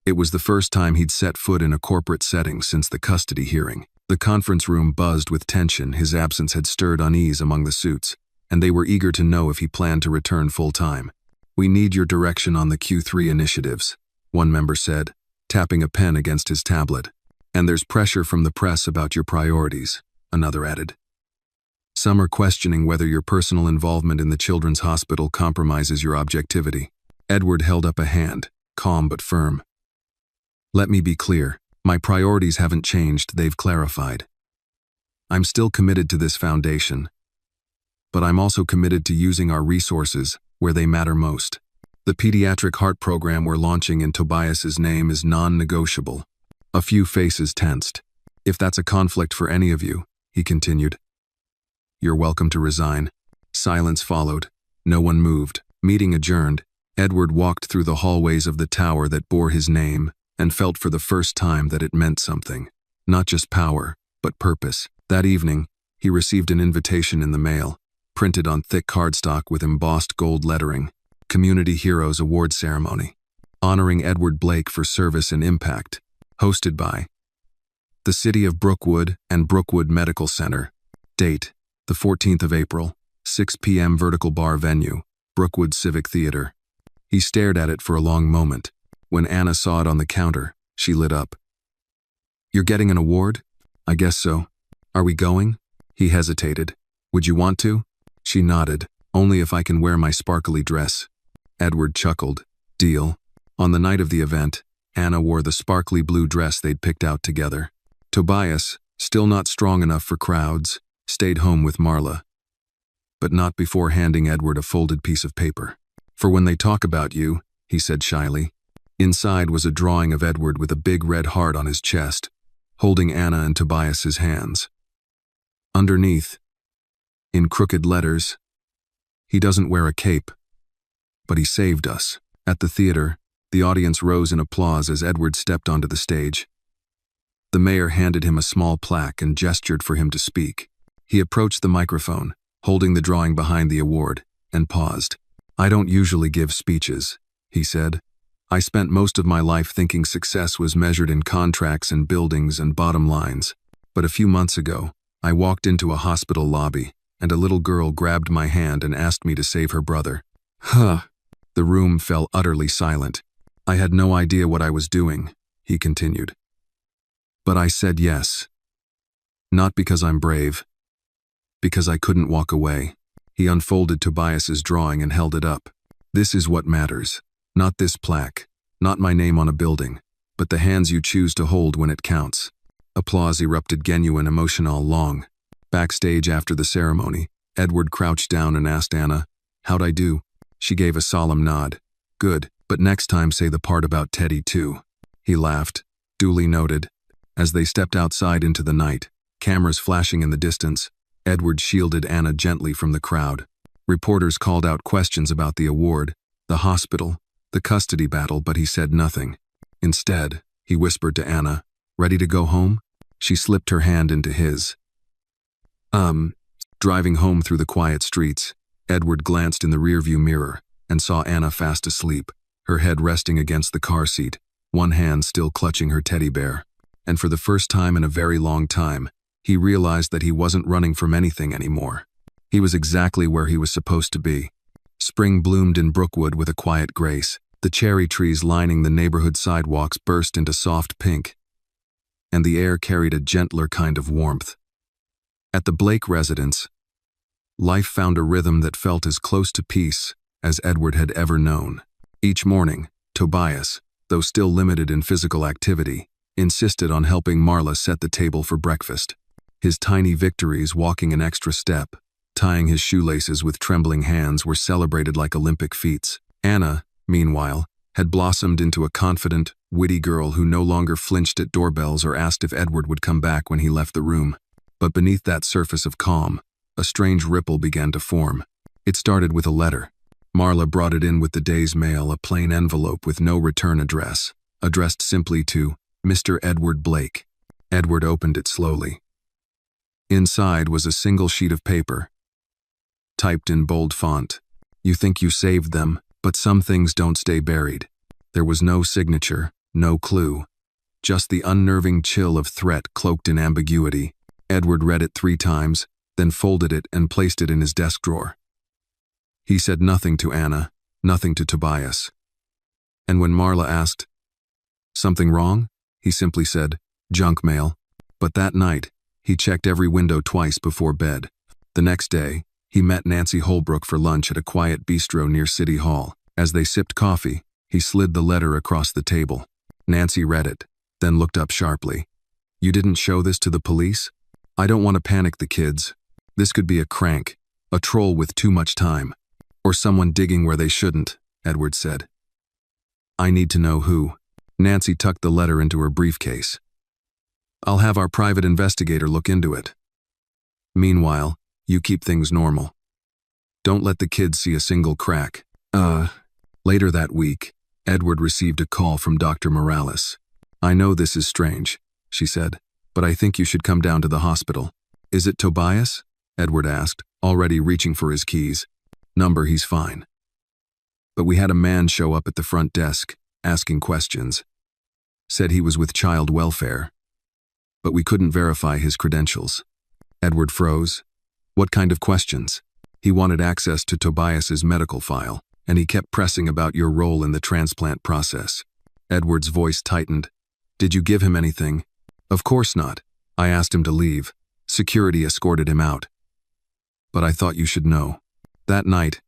It was the first time he'd set foot in a corporate setting since the custody hearing. The conference room buzzed with tension. His absence had stirred unease among the suits, and they were eager to know if he planned to return full-time. "We need your direction on the Q3 initiatives," one member said, tapping a pen against his tablet. "And there's pressure from the press about your priorities," another added. "Some are questioning whether your personal involvement in the children's hospital compromises your objectivity." Edward held up a hand, calm but firm. "Let me be clear. My priorities haven't changed, they've clarified. I'm still committed to this foundation, but I'm also committed to using our resources where they matter most. The pediatric heart program we're launching in Tobias's name is non-negotiable." A few faces tensed. "If that's a conflict for any of you," he continued, "you're welcome to resign." Silence followed. No one moved. Meeting adjourned, Edward walked through the hallways of the tower that bore his name and felt for the first time that it meant something. Not just power, but purpose. That evening, he received an invitation in the mail, printed on thick cardstock with embossed gold lettering. Community Heroes Award Ceremony, honoring Edward Blake for service and impact, hosted by the City of Brookwood and Brookwood Medical Center. Date, the 14th of April, 6 p.m. Vertical Bar Venue, Brookwood Civic Theater. He stared at it for a long moment. When Anna saw it on the counter, she lit up. "You're getting an award?" "I guess so." "Are we going?" He hesitated. "Would you want to?" She nodded. "Only if I can wear my sparkly dress." Edward chuckled. "Deal." On the night of the event, Anna wore the sparkly blue dress they'd picked out together. Tobias, still not strong enough for crowds, stayed home with Marla. But not before handing Edward a folded piece of paper. "For when they talk about you," he said shyly. Inside was a drawing of Edward with a big red heart on his chest, holding Anna and Tobias's hands. Underneath, in crooked letters, "He doesn't wear a cape, but he saved us." At the theater, the audience rose in applause as Edward stepped onto the stage. The mayor handed him a small plaque and gestured for him to speak. He approached the microphone, holding the drawing behind the award, and paused. "I don't usually give speeches," he said. "I spent most of my life thinking success was measured in contracts and buildings and bottom lines. But a few months ago, I walked into a hospital lobby, and a little girl grabbed my hand and asked me to save her brother." "Huh." The room fell utterly silent. "I had no idea what I was doing," he continued. "But I said yes. Not because I'm brave. Because I couldn't walk away." He unfolded Tobias's drawing and held it up. "This is what matters. Not this plaque, not my name on a building, but the hands you choose to hold when it counts." Applause erupted, genuine, emotional, long. Backstage after the ceremony, Edward crouched down and asked Anna, "How'd I do?" She gave a solemn nod. "Good, but next time say the part about Teddy too." He laughed. "Duly noted." As they stepped outside into the night, cameras flashing in the distance, Edward shielded Anna gently from the crowd. Reporters called out questions about the award, the hospital, the custody battle, but he said nothing. Instead, he whispered to Anna, "Ready to go home?" She slipped her hand into his. Driving home through the quiet streets, Edward glanced in the rearview mirror and saw Anna fast asleep, her head resting against the car seat, one hand still clutching her teddy bear. And for the first time in a very long time, he realized that he wasn't running from anything anymore. He was exactly where he was supposed to be. Spring bloomed in Brookwood with a quiet grace. The cherry trees lining the neighborhood sidewalks burst into soft pink, and the air carried a gentler kind of warmth. At the Blake residence, life found a rhythm that felt as close to peace as Edward had ever known. Each morning, Tobias, though still limited in physical activity, insisted on helping Marla set the table for breakfast. His tiny victories, walking an extra step, tying his shoelaces with trembling hands, were celebrated like Olympic feats. Anna, meanwhile, had blossomed into a confident, witty girl who no longer flinched at doorbells or asked if Edward would come back when he left the room. But beneath that surface of calm, a strange ripple began to form. It started with a letter. Marla brought it in with the day's mail, a plain envelope with no return address, addressed simply to Mr. Edward Blake. Edward opened it slowly. Inside was a single sheet of paper, typed in bold font. "You think you saved them, but some things don't stay buried." There was no signature, no clue, just the unnerving chill of threat cloaked in ambiguity. Edward read it 3 times, then folded it and placed it in his desk drawer. He said nothing to Anna, nothing to Tobias. And when Marla asked, "Something wrong?" he simply said, "Junk mail." But that night, he checked every window twice before bed. The next day, he met Nancy Holbrook for lunch at a quiet bistro near City Hall. As they sipped coffee, he slid the letter across the table. Nancy read it, then looked up sharply. "You didn't show this to the police?" "I don't want to panic the kids. This could be a crank, a troll with too much time, or someone digging where they shouldn't," Edward said. "I need to know who." Nancy tucked the letter into her briefcase. "I'll have our private investigator look into it. Meanwhile, you keep things normal. Don't let the kids see a single crack." Later that week, Edward received a call from Dr. Morales. "I know this is strange," she said, "but I think you should come down to the hospital." "Is it Tobias?" Edward asked, already reaching for his keys. "Number, he's fine." But we had a man show up at the front desk, asking questions. Said he was with child welfare. But we couldn't verify his credentials. Edward froze. "What kind of questions?" "He wanted access to Tobias's medical file, and he kept pressing about your role in the transplant process." Edward's voice tightened. "Did you give him anything?" "Of course not. I asked him to leave. Security escorted him out. But I thought you should know." That night,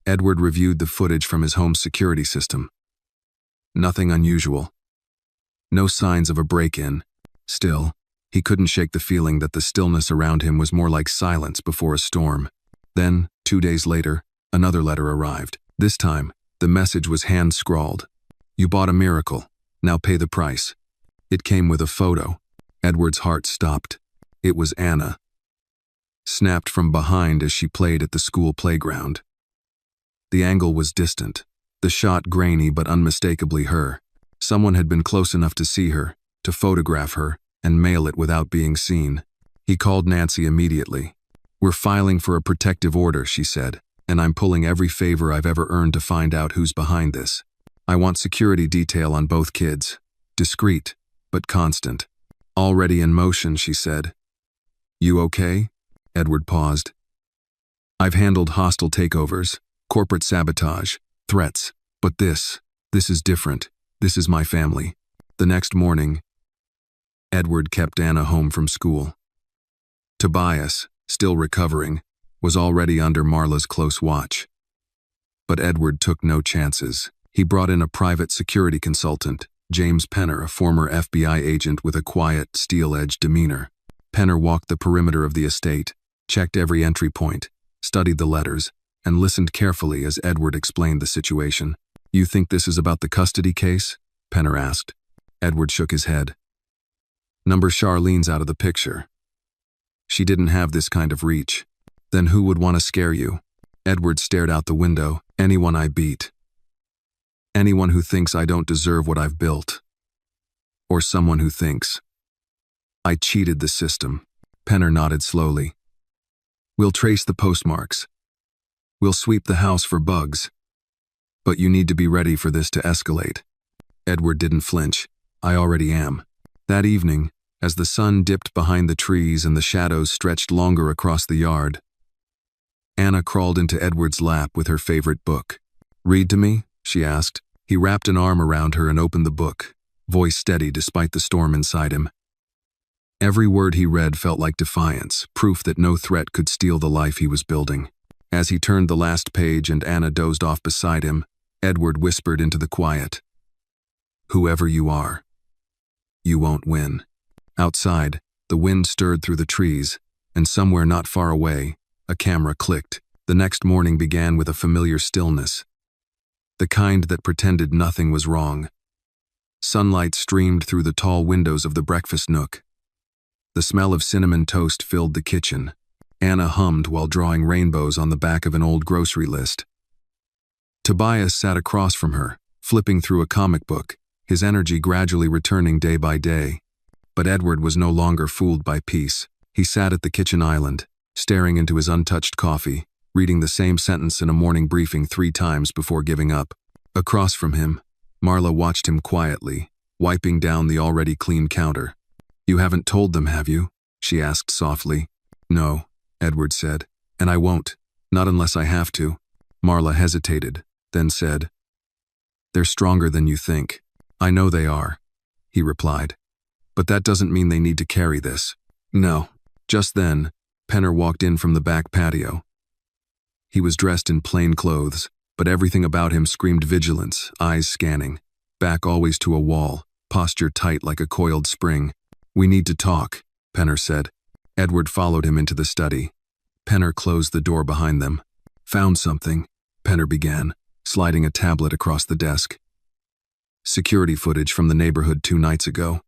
Edward reviewed the footage from his home security system. Nothing unusual. No signs of a break-in. Still, he couldn't shake the feeling that the stillness around him was more like silence before a storm. Then, 2 days later, another letter arrived. This time, the message was hand-scrawled. "You bought a miracle. Now pay the price." It came with a photo. Edward's heart stopped. It was Anna, snapped from behind as she played at the school playground. The angle was distant, the shot grainy but unmistakably her. Someone had been close enough to see her, to photograph her, and mail it without being seen. He called Nancy immediately. "We're filing for a protective order," she said, "and I'm pulling every favor I've ever earned to find out who's behind this. I want security detail on both kids. Discreet, but constant." "Already in motion," she said. "You okay?" Edward paused. "I've handled hostile takeovers, corporate sabotage, threats, but this is different. This is my family." The next morning, Edward kept Anna home from school. Tobias, still recovering, was already under Marla's close watch. But Edward took no chances. He brought in a private security consultant, James Penner, a former FBI agent with a quiet, steel-edged demeanor. Penner walked the perimeter of the estate, checked every entry point, studied the letters, and listened carefully as Edward explained the situation. "You think this is about the custody case?" Penner asked. Edward shook his head. "Number Charlene's out of the picture. She didn't have this kind of reach. Then who would want to scare you?" Edward stared out the window. "Anyone I beat. Anyone who thinks I don't deserve what I've built. Or someone who thinks I cheated the system." Penner nodded slowly. "We'll trace the postmarks. We'll sweep the house for bugs. But you need to be ready for this to escalate." Edward didn't flinch. "I already am." That evening, as the sun dipped behind the trees and the shadows stretched longer across the yard, Anna crawled into Edward's lap with her favorite book. "Read to me?" she asked. He wrapped an arm around her and opened the book, voice steady despite the storm inside him. Every word he read felt like defiance, proof that no threat could steal the life he was building. As he turned the last page and Anna dozed off beside him, Edward whispered into the quiet, "Whoever you are, you won't win." Outside, the wind stirred through the trees, and somewhere not far away, a camera clicked. The next morning began with a familiar stillness, the kind that pretended nothing was wrong. Sunlight streamed through the tall windows of the breakfast nook. The smell of cinnamon toast filled the kitchen. Anna hummed while drawing rainbows on the back of an old grocery list. Tobias sat across from her, flipping through a comic book, his energy gradually returning day by day. But Edward was no longer fooled by peace. He sat at the kitchen island, staring into his untouched coffee, reading the same sentence in a morning briefing 3 times before giving up. Across from him, Marla watched him quietly, wiping down the already clean counter. "You haven't told them, have you?" she asked softly. "No," Edward said, "and I won't, not unless I have to." Marla hesitated, then said, "They're stronger than you think." "I know they are," he replied, "but that doesn't mean they need to carry this." "No." Just then, Penner walked in from the back patio. He was dressed in plain clothes, but everything about him screamed vigilance, eyes scanning, back always to a wall, posture tight like a coiled spring. "We need to talk," Penner said. Edward followed him into the study. Penner closed the door behind them. "Found something," Penner began, sliding a tablet across the desk. "Security footage from the neighborhood 2 nights ago.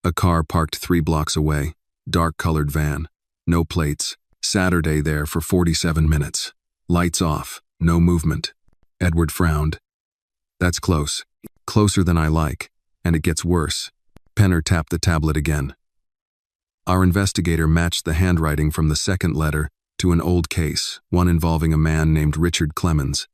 A car parked 3 blocks away, dark-colored van, no plates, Saturday there for 47 minutes. Lights off, no movement." Edward frowned. "That's close. Closer than I like, and it gets worse." Penner tapped the tablet again. "Our investigator matched the handwriting from the second letter to an old case, one involving a man named Richard Clemens,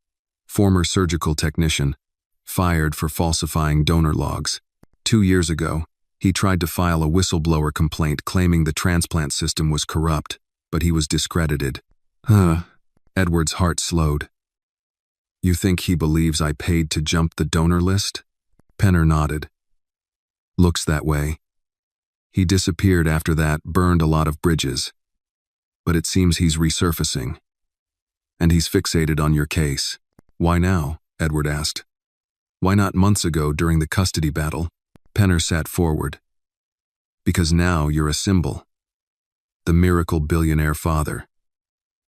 former surgical technician, fired for falsifying donor logs. 2 years ago, he tried to file a whistleblower complaint claiming the transplant system was corrupt, but he was discredited." Edward's heart slowed. "You think he believes I paid to jump the donor list?" Penner nodded. "Looks that way. He disappeared after that, burned a lot of bridges. But it seems he's resurfacing. And he's fixated on your case." "Why now?" Edward asked. Why not months ago during the custody battle? Penner sat forward. Because now you're a symbol. The miracle billionaire father.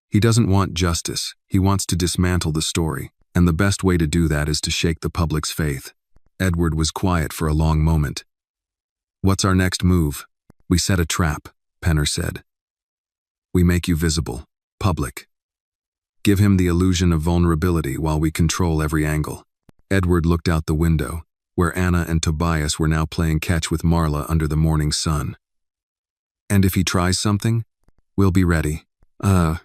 He doesn't want justice, he wants to dismantle the story, and the best way to do that is to shake the public's faith. Edward was quiet for a long moment. What's our next move? We set a trap, Penner said. We make you visible, public. Give him the illusion of vulnerability while we control every angle. Edward looked out the window, where Anna and Tobias were now playing catch with Marla under the morning sun. And if he tries something, we'll be ready. That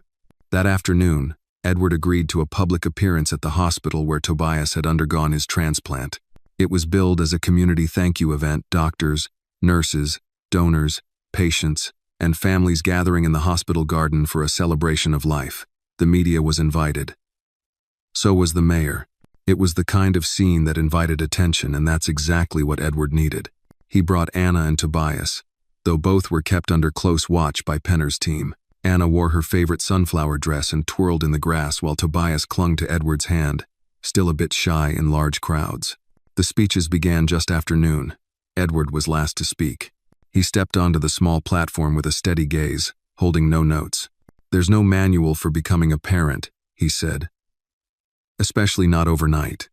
afternoon, Edward agreed to a public appearance at the hospital where Tobias had undergone his transplant. It was billed as a community thank you event. Doctors, nurses, donors, patients, and families gathering in the hospital garden for a celebration of life. The media was invited. So was the mayor. It was the kind of scene that invited attention, and that's exactly what Edward needed. He brought Anna and Tobias, though both were kept under close watch by Penner's team. Anna wore her favorite sunflower dress and twirled in the grass while Tobias clung to Edward's hand, still a bit shy in large crowds. The speeches began just after noon. Edward was last to speak. He stepped onto the small platform with a steady gaze, holding no notes. There's no manual for becoming a parent, he said. Especially not overnight.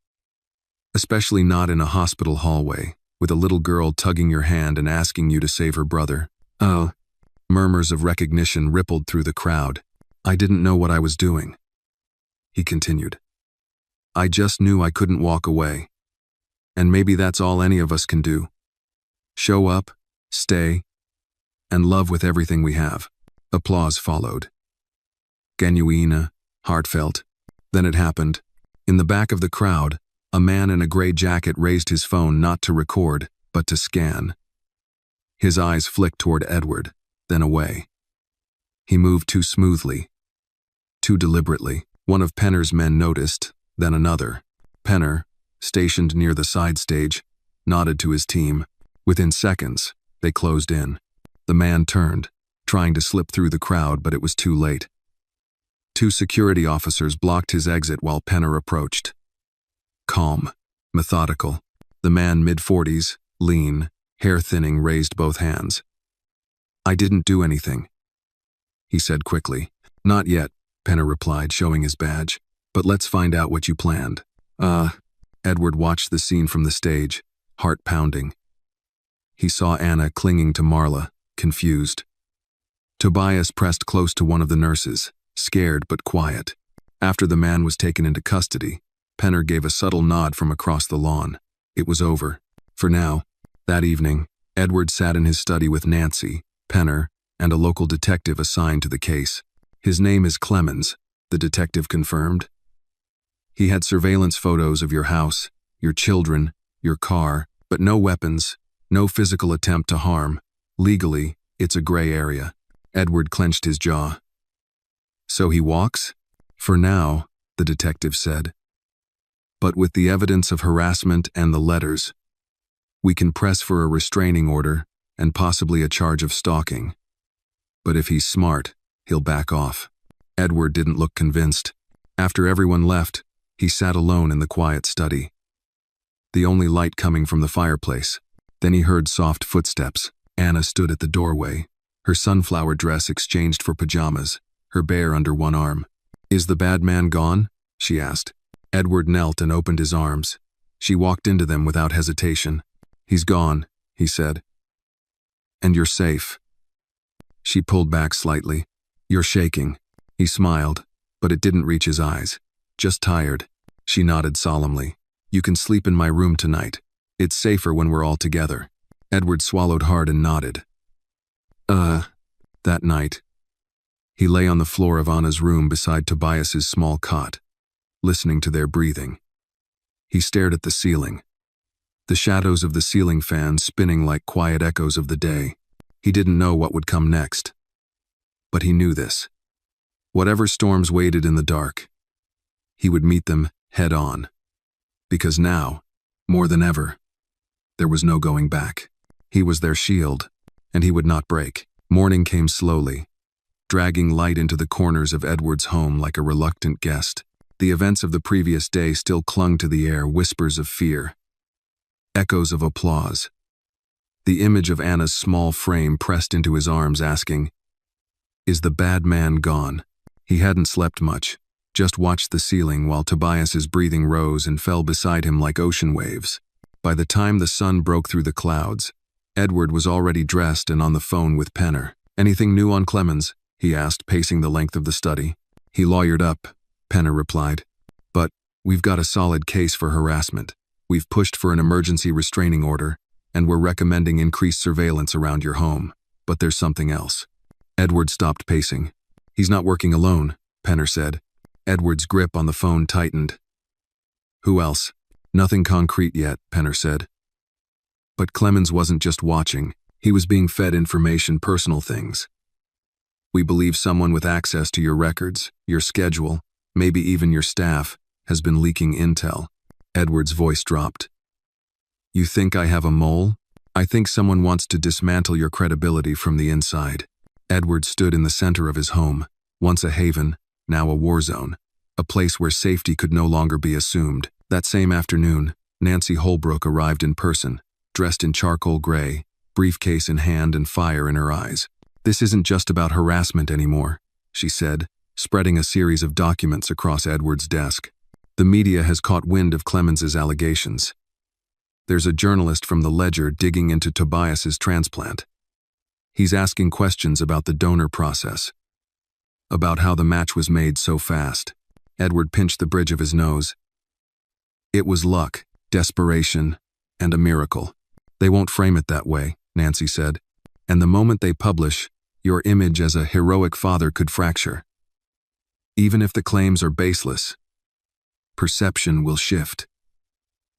Especially not in a hospital hallway, with a little girl tugging your hand and asking you to save her brother. Oh. Murmurs of recognition rippled through the crowd. I didn't know what I was doing. He continued. I just knew I couldn't walk away. And maybe that's all any of us can do. Show up, stay, and love with everything we have. Applause followed. Genuine, heartfelt. Then it happened. In the back of the crowd, a man in a gray jacket raised his phone not to record, but to scan. His eyes flicked toward Edward, then away. He moved too smoothly, too deliberately. One of Penner's men noticed, then another. Penner, stationed near the side stage, nodded to his team. Within seconds, they closed in. The man turned, trying to slip through the crowd, but it was too late. 2 security officers blocked his exit while Penner approached. Calm, methodical. The man, mid-40s, lean, hair thinning, raised both hands. I didn't do anything, he said quickly. Not yet, Penner replied, showing his badge. But let's find out what you planned. Edward watched the scene from the stage, heart pounding. He saw Anna clinging to Marla, confused. Tobias pressed close to one of the nurses, scared but quiet. After the man was taken into custody, Penner gave a subtle nod from across the lawn. It was over. For now. That evening, Edward sat in his study with Nancy, Penner, and a local detective assigned to the case. His name is Clemens, the detective confirmed. He had surveillance photos of your house, your children, your car, but no weapons, no physical attempt to harm. Legally, it's a gray area. Edward clenched his jaw. So he walks? For now, the detective said. But with the evidence of harassment and the letters, we can press for a restraining order and possibly a charge of stalking. But if he's smart, he'll back off. Edward didn't look convinced. After everyone left, he sat alone in the quiet study, the only light coming from the fireplace. Then he heard soft footsteps. Anna stood at the doorway, her sunflower dress exchanged for pajamas, her bear under one arm. Is the bad man gone? She asked. Edward knelt and opened his arms. She walked into them without hesitation. He's gone, he said. And you're safe. She pulled back slightly. You're shaking. He smiled, but it didn't reach his eyes. Just tired. She nodded solemnly. You can sleep in my room tonight. It's safer when we're all together. Edward swallowed hard and nodded. That night, he lay on the floor of Anna's room beside Tobias's small cot, listening to their breathing. He stared at the ceiling, the shadows of the ceiling fan spinning like quiet echoes of the day. He didn't know what would come next. But he knew this. Whatever storms waited in the dark, he would meet them head on. Because now, more than ever, there was no going back. He was their shield, and he would not break. Morning came slowly, dragging light into the corners of Edward's home like a reluctant guest. The events of the previous day still clung to the air, whispers of fear, echoes of applause. The image of Anna's small frame pressed into his arms, asking, "Is the bad man gone?" He hadn't slept much, just watched the ceiling while Tobias's breathing rose and fell beside him like ocean waves. By the time the sun broke through the clouds, Edward was already dressed and on the phone with Penner. "Anything new on Clemens?" he asked, pacing the length of the study. "He lawyered up," Penner replied. "But we've got a solid case for harassment. We've pushed for an emergency restraining order, and we're recommending increased surveillance around your home. But there's something else." Edward stopped pacing. "He's not working alone," Penner said. Edward's grip on the phone tightened. "Who else?" "Nothing concrete yet," Penner said. But Clemens wasn't just watching. He was being fed information, personal things. "We believe someone with access to your records, your schedule, maybe even your staff, has been leaking intel." Edward's voice dropped. "You think I have a mole? I think someone wants to dismantle your credibility from the inside." Edward stood in the center of his home, once a haven, now a war zone, a place where safety could no longer be assumed. That same afternoon, Nancy Holbrook arrived in person, dressed in charcoal gray, briefcase in hand and fire in her eyes. "This isn't just about harassment anymore," she said, spreading a series of documents across Edward's desk. "The media has caught wind of Clemens's allegations. There's a journalist from the Ledger digging into Tobias's transplant. He's asking questions about the donor process, about how the match was made so fast." Edward pinched the bridge of his nose. "It was luck, desperation, and a miracle." "They won't frame it that way," Nancy said. "And the moment they publish, your image as a heroic father could fracture. Even if the claims are baseless, perception will shift.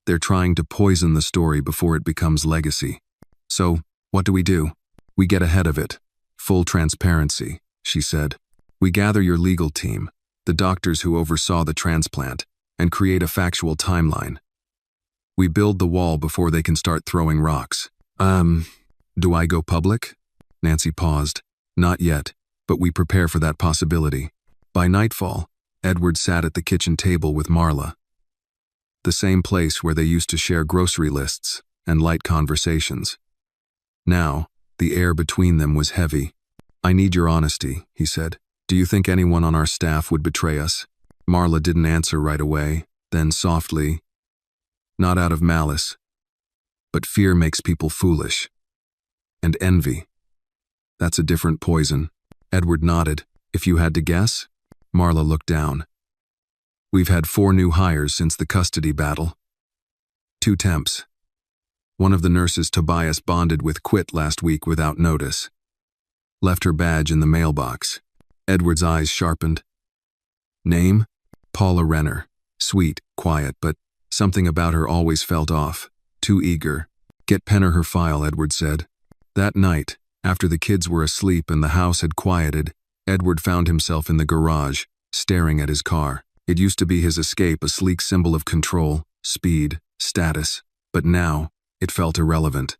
They're trying to poison the story before it becomes legacy. So, what do? We get ahead of it. Full transparency," she said. "We gather your legal team, the doctors who oversaw the transplant, and create a factual timeline. We build the wall before they can start throwing rocks." Do I go public?" Nancy paused. "Not yet, but we prepare for that possibility." By nightfall, Edward sat at the kitchen table with Marla, the same place where they used to share grocery lists and light conversations. Now, the air between them was heavy. "I need your honesty," he said. "Do you think anyone on our staff would betray us?" Marla didn't answer right away, then softly, "Not out of malice, but fear makes people foolish. And envy. That's a different poison." Edward nodded. "If you had to guess?" Marla looked down. "We've had 4 new hires since the custody battle. 2 temps. One of the nurses Tobias bonded with quit last week without notice. Left her badge in the mailbox." Edward's eyes sharpened. "Name? Paula Renner. Sweet, quiet, but something about her always felt off. Too eager." "Get Penner her file," Edward said. That night, after the kids were asleep and the house had quieted, Edward found himself in the garage, staring at his car. It used to be his escape, a sleek symbol of control, speed, status, but now, it felt irrelevant.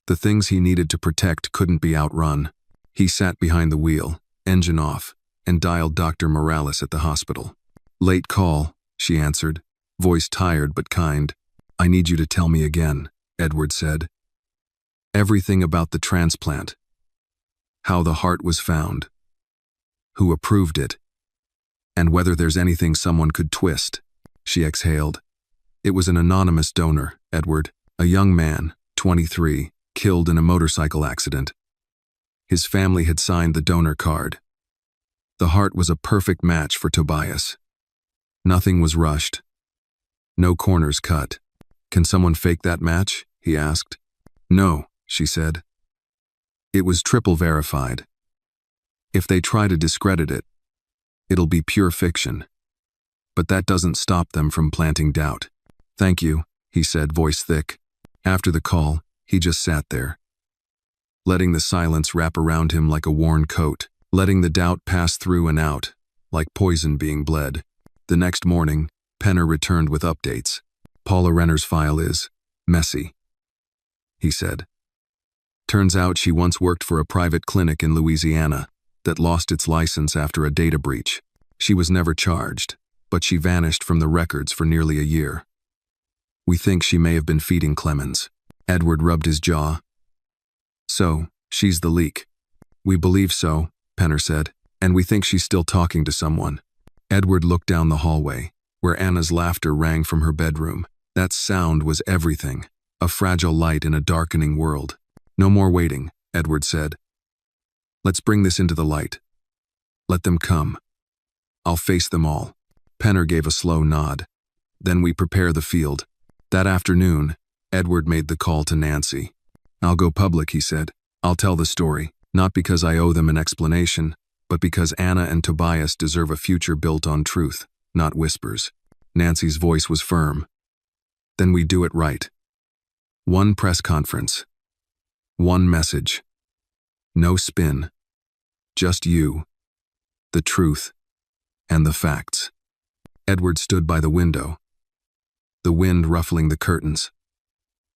The things he needed to protect couldn't be outrun. He sat behind the wheel, engine off, and dialed Dr. Morales at the hospital. "Late call," she answered, voice tired but kind. "I need you to tell me again," Edward said. "Everything about the transplant. How the heart was found. Who approved it. And whether there's anything someone could twist." She exhaled. "It was an anonymous donor, Edward. A young man, 23, killed in a motorcycle accident. His family had signed the donor card. The heart was a perfect match for Tobias. Nothing was rushed. No corners cut. Can someone fake that match?" he asked. "No," she said. "It was triple verified. If they try to discredit it, it'll be pure fiction. But that doesn't stop them from planting doubt." "Thank you," he said, voice thick. After the call, he just sat there, letting the silence wrap around him like a worn coat, letting the doubt pass through and out, like poison being bled. The next morning, Penner returned with updates. "Paula Renner's file is messy," he said. "Turns out she once worked for a private clinic in Louisiana that lost its license after a data breach. She was never charged, but she vanished from the records for nearly a year. We think she may have been feeding Clemens. Edward rubbed his jaw. So, she's the leak. We believe so, Penner said, and we think she's still talking to someone. Edward looked down the hallway, where Anna's laughter rang from her bedroom. That sound was everything, a fragile light in a darkening world. No more waiting, Edward said. Let's bring this into the light. Let them come. I'll face them all. Penner gave a slow nod. Then we prepare the field. That afternoon, Edward made the call to Nancy. I'll go public, he said. I'll tell the story, not because I owe them an explanation, but because Anna and Tobias deserve a future built on truth, not whispers. Nancy's voice was firm. Then we do it right. One press conference. One message. No spin. Just you. The truth. And the facts. Edward stood by the window, the wind ruffling the curtains.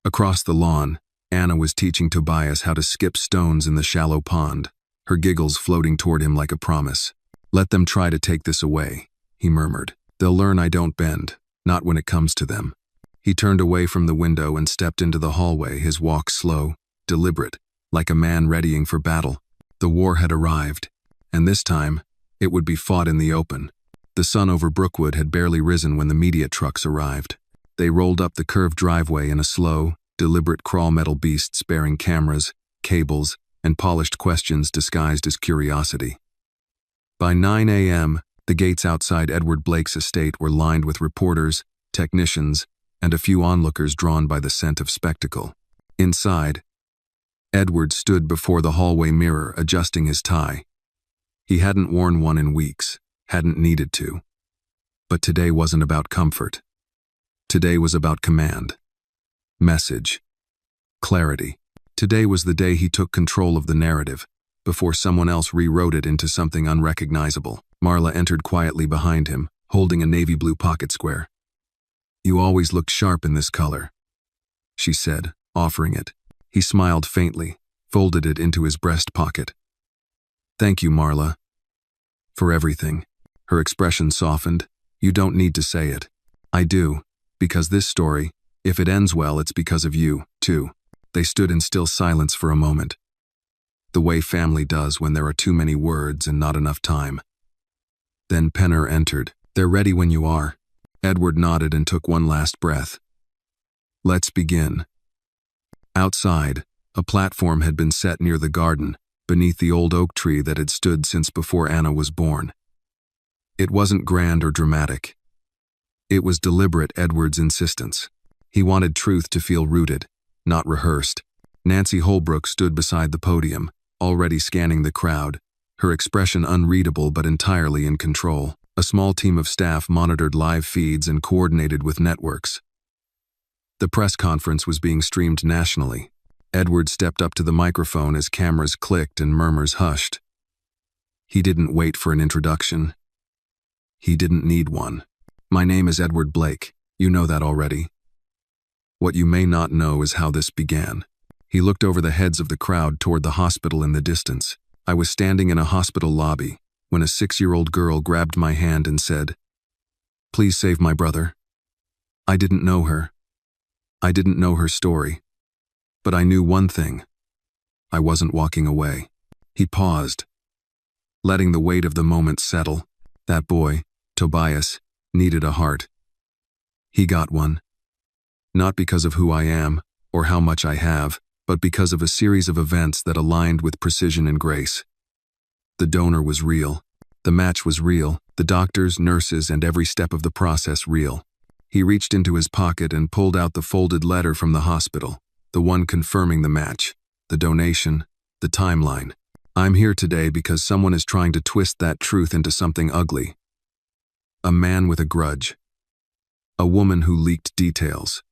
Across the lawn, Anna was teaching Tobias how to skip stones in the shallow pond, her giggles floating toward him like a promise. Let them try to take this away, he murmured. They'll learn I don't bend, not when it comes to them. He turned away from the window and stepped into the hallway, his walk slow, deliberate, like a man readying for battle. The war had arrived, and this time, it would be fought in the open. The sun over Brookwood had barely risen when the media trucks arrived. They rolled up the curved driveway in a slow, deliberate crawl, metal beasts bearing cameras, cables, and polished questions disguised as curiosity. By 9 a.m., the gates outside Edward Blake's estate were lined with reporters, technicians, and a few onlookers drawn by the scent of spectacle. Inside, Edward stood before the hallway mirror, adjusting his tie. He hadn't worn one in weeks, hadn't needed to. But today wasn't about comfort. Today was about command. Message. Clarity. Today was the day he took control of the narrative, before someone else rewrote it into something unrecognizable. Marla entered quietly behind him, holding a navy blue pocket square. You always looked sharp in this color, she said, offering it. He smiled faintly, folded it into his breast pocket. Thank you, Marla. For everything. Her expression softened. You don't need to say it. I do, because this story, if it ends well, it's because of you, too. They stood in still silence for a moment. The way family does when there are too many words and not enough time. Then Penner entered. They're ready when you are. Edward nodded and took one last breath. Let's begin. Outside, a platform had been set near the garden, beneath the old oak tree that had stood since before Anna was born. It wasn't grand or dramatic. It was deliberate, Edward's insistence. He wanted truth to feel rooted, not rehearsed. Nancy Holbrook stood beside the podium, already scanning the crowd, her expression unreadable but entirely in control. A small team of staff monitored live feeds and coordinated with networks. The press conference was being streamed nationally. Edward stepped up to the microphone as cameras clicked and murmurs hushed. He didn't wait for an introduction. He didn't need one. My name is Edward Blake. You know that already. What you may not know is how this began. He looked over the heads of the crowd toward the hospital in the distance. I was standing in a hospital lobby when a 6-year-old girl grabbed my hand and said, "Please save my brother." I didn't know her. I didn't know her story. But I knew one thing. I wasn't walking away. He paused, letting the weight of the moment settle. That boy, Tobias, needed a heart. He got one. Not because of who I am or how much I have, but because of a series of events that aligned with precision and grace. The donor was real. The match was real. The doctors, nurses, and every step of the process real. He reached into his pocket and pulled out the folded letter from the hospital, the one confirming the match, the donation, the timeline. I'm here today because someone is trying to twist that truth into something ugly. A man with a grudge. A woman who leaked details.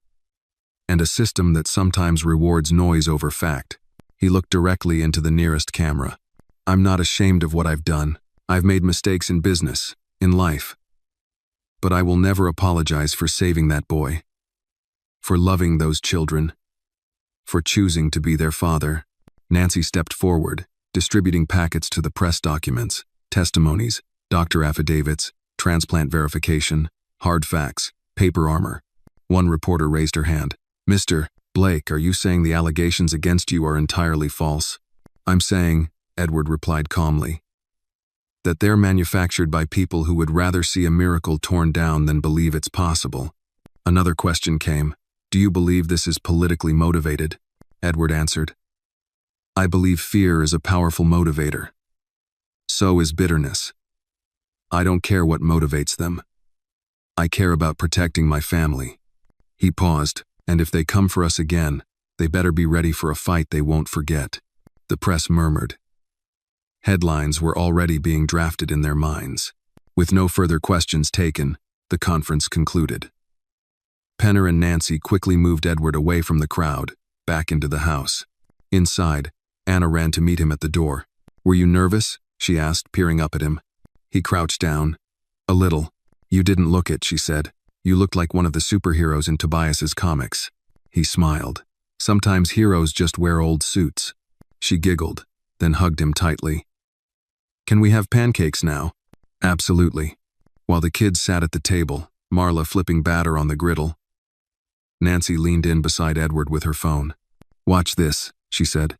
And a system that sometimes rewards noise over fact. He looked directly into the nearest camera. I'm not ashamed of what I've done. I've made mistakes in business, in life. But I will never apologize for saving that boy. For loving those children. For choosing to be their father. Nancy stepped forward, distributing packets to the press documents, testimonies, doctor affidavits, transplant verification, hard facts, paper armor. One reporter raised her hand. Mr. Blake, are you saying the allegations against you are entirely false? I'm saying, Edward replied calmly, that they're manufactured by people who would rather see a miracle torn down than believe it's possible. Another question came. Do you believe this is politically motivated? Edward answered. I believe fear is a powerful motivator. So is bitterness. I don't care what motivates them. I care about protecting my family. He paused, and if they come for us again, they better be ready for a fight they won't forget. The press murmured. Headlines were already being drafted in their minds. With no further questions taken, the conference concluded. Penner and Nancy quickly moved Edward away from the crowd, back into the house. Inside, Anna ran to meet him at the door. Were you nervous? She asked, peering up at him. He crouched down. A little. You didn't look it, she said. You looked like one of the superheroes in Tobias's comics. He smiled. Sometimes heroes just wear old suits. She giggled, then hugged him tightly. Can we have pancakes now? Absolutely. While the kids sat at the table, Marla flipping batter on the griddle, Nancy leaned in beside Edward with her phone. Watch this, she said.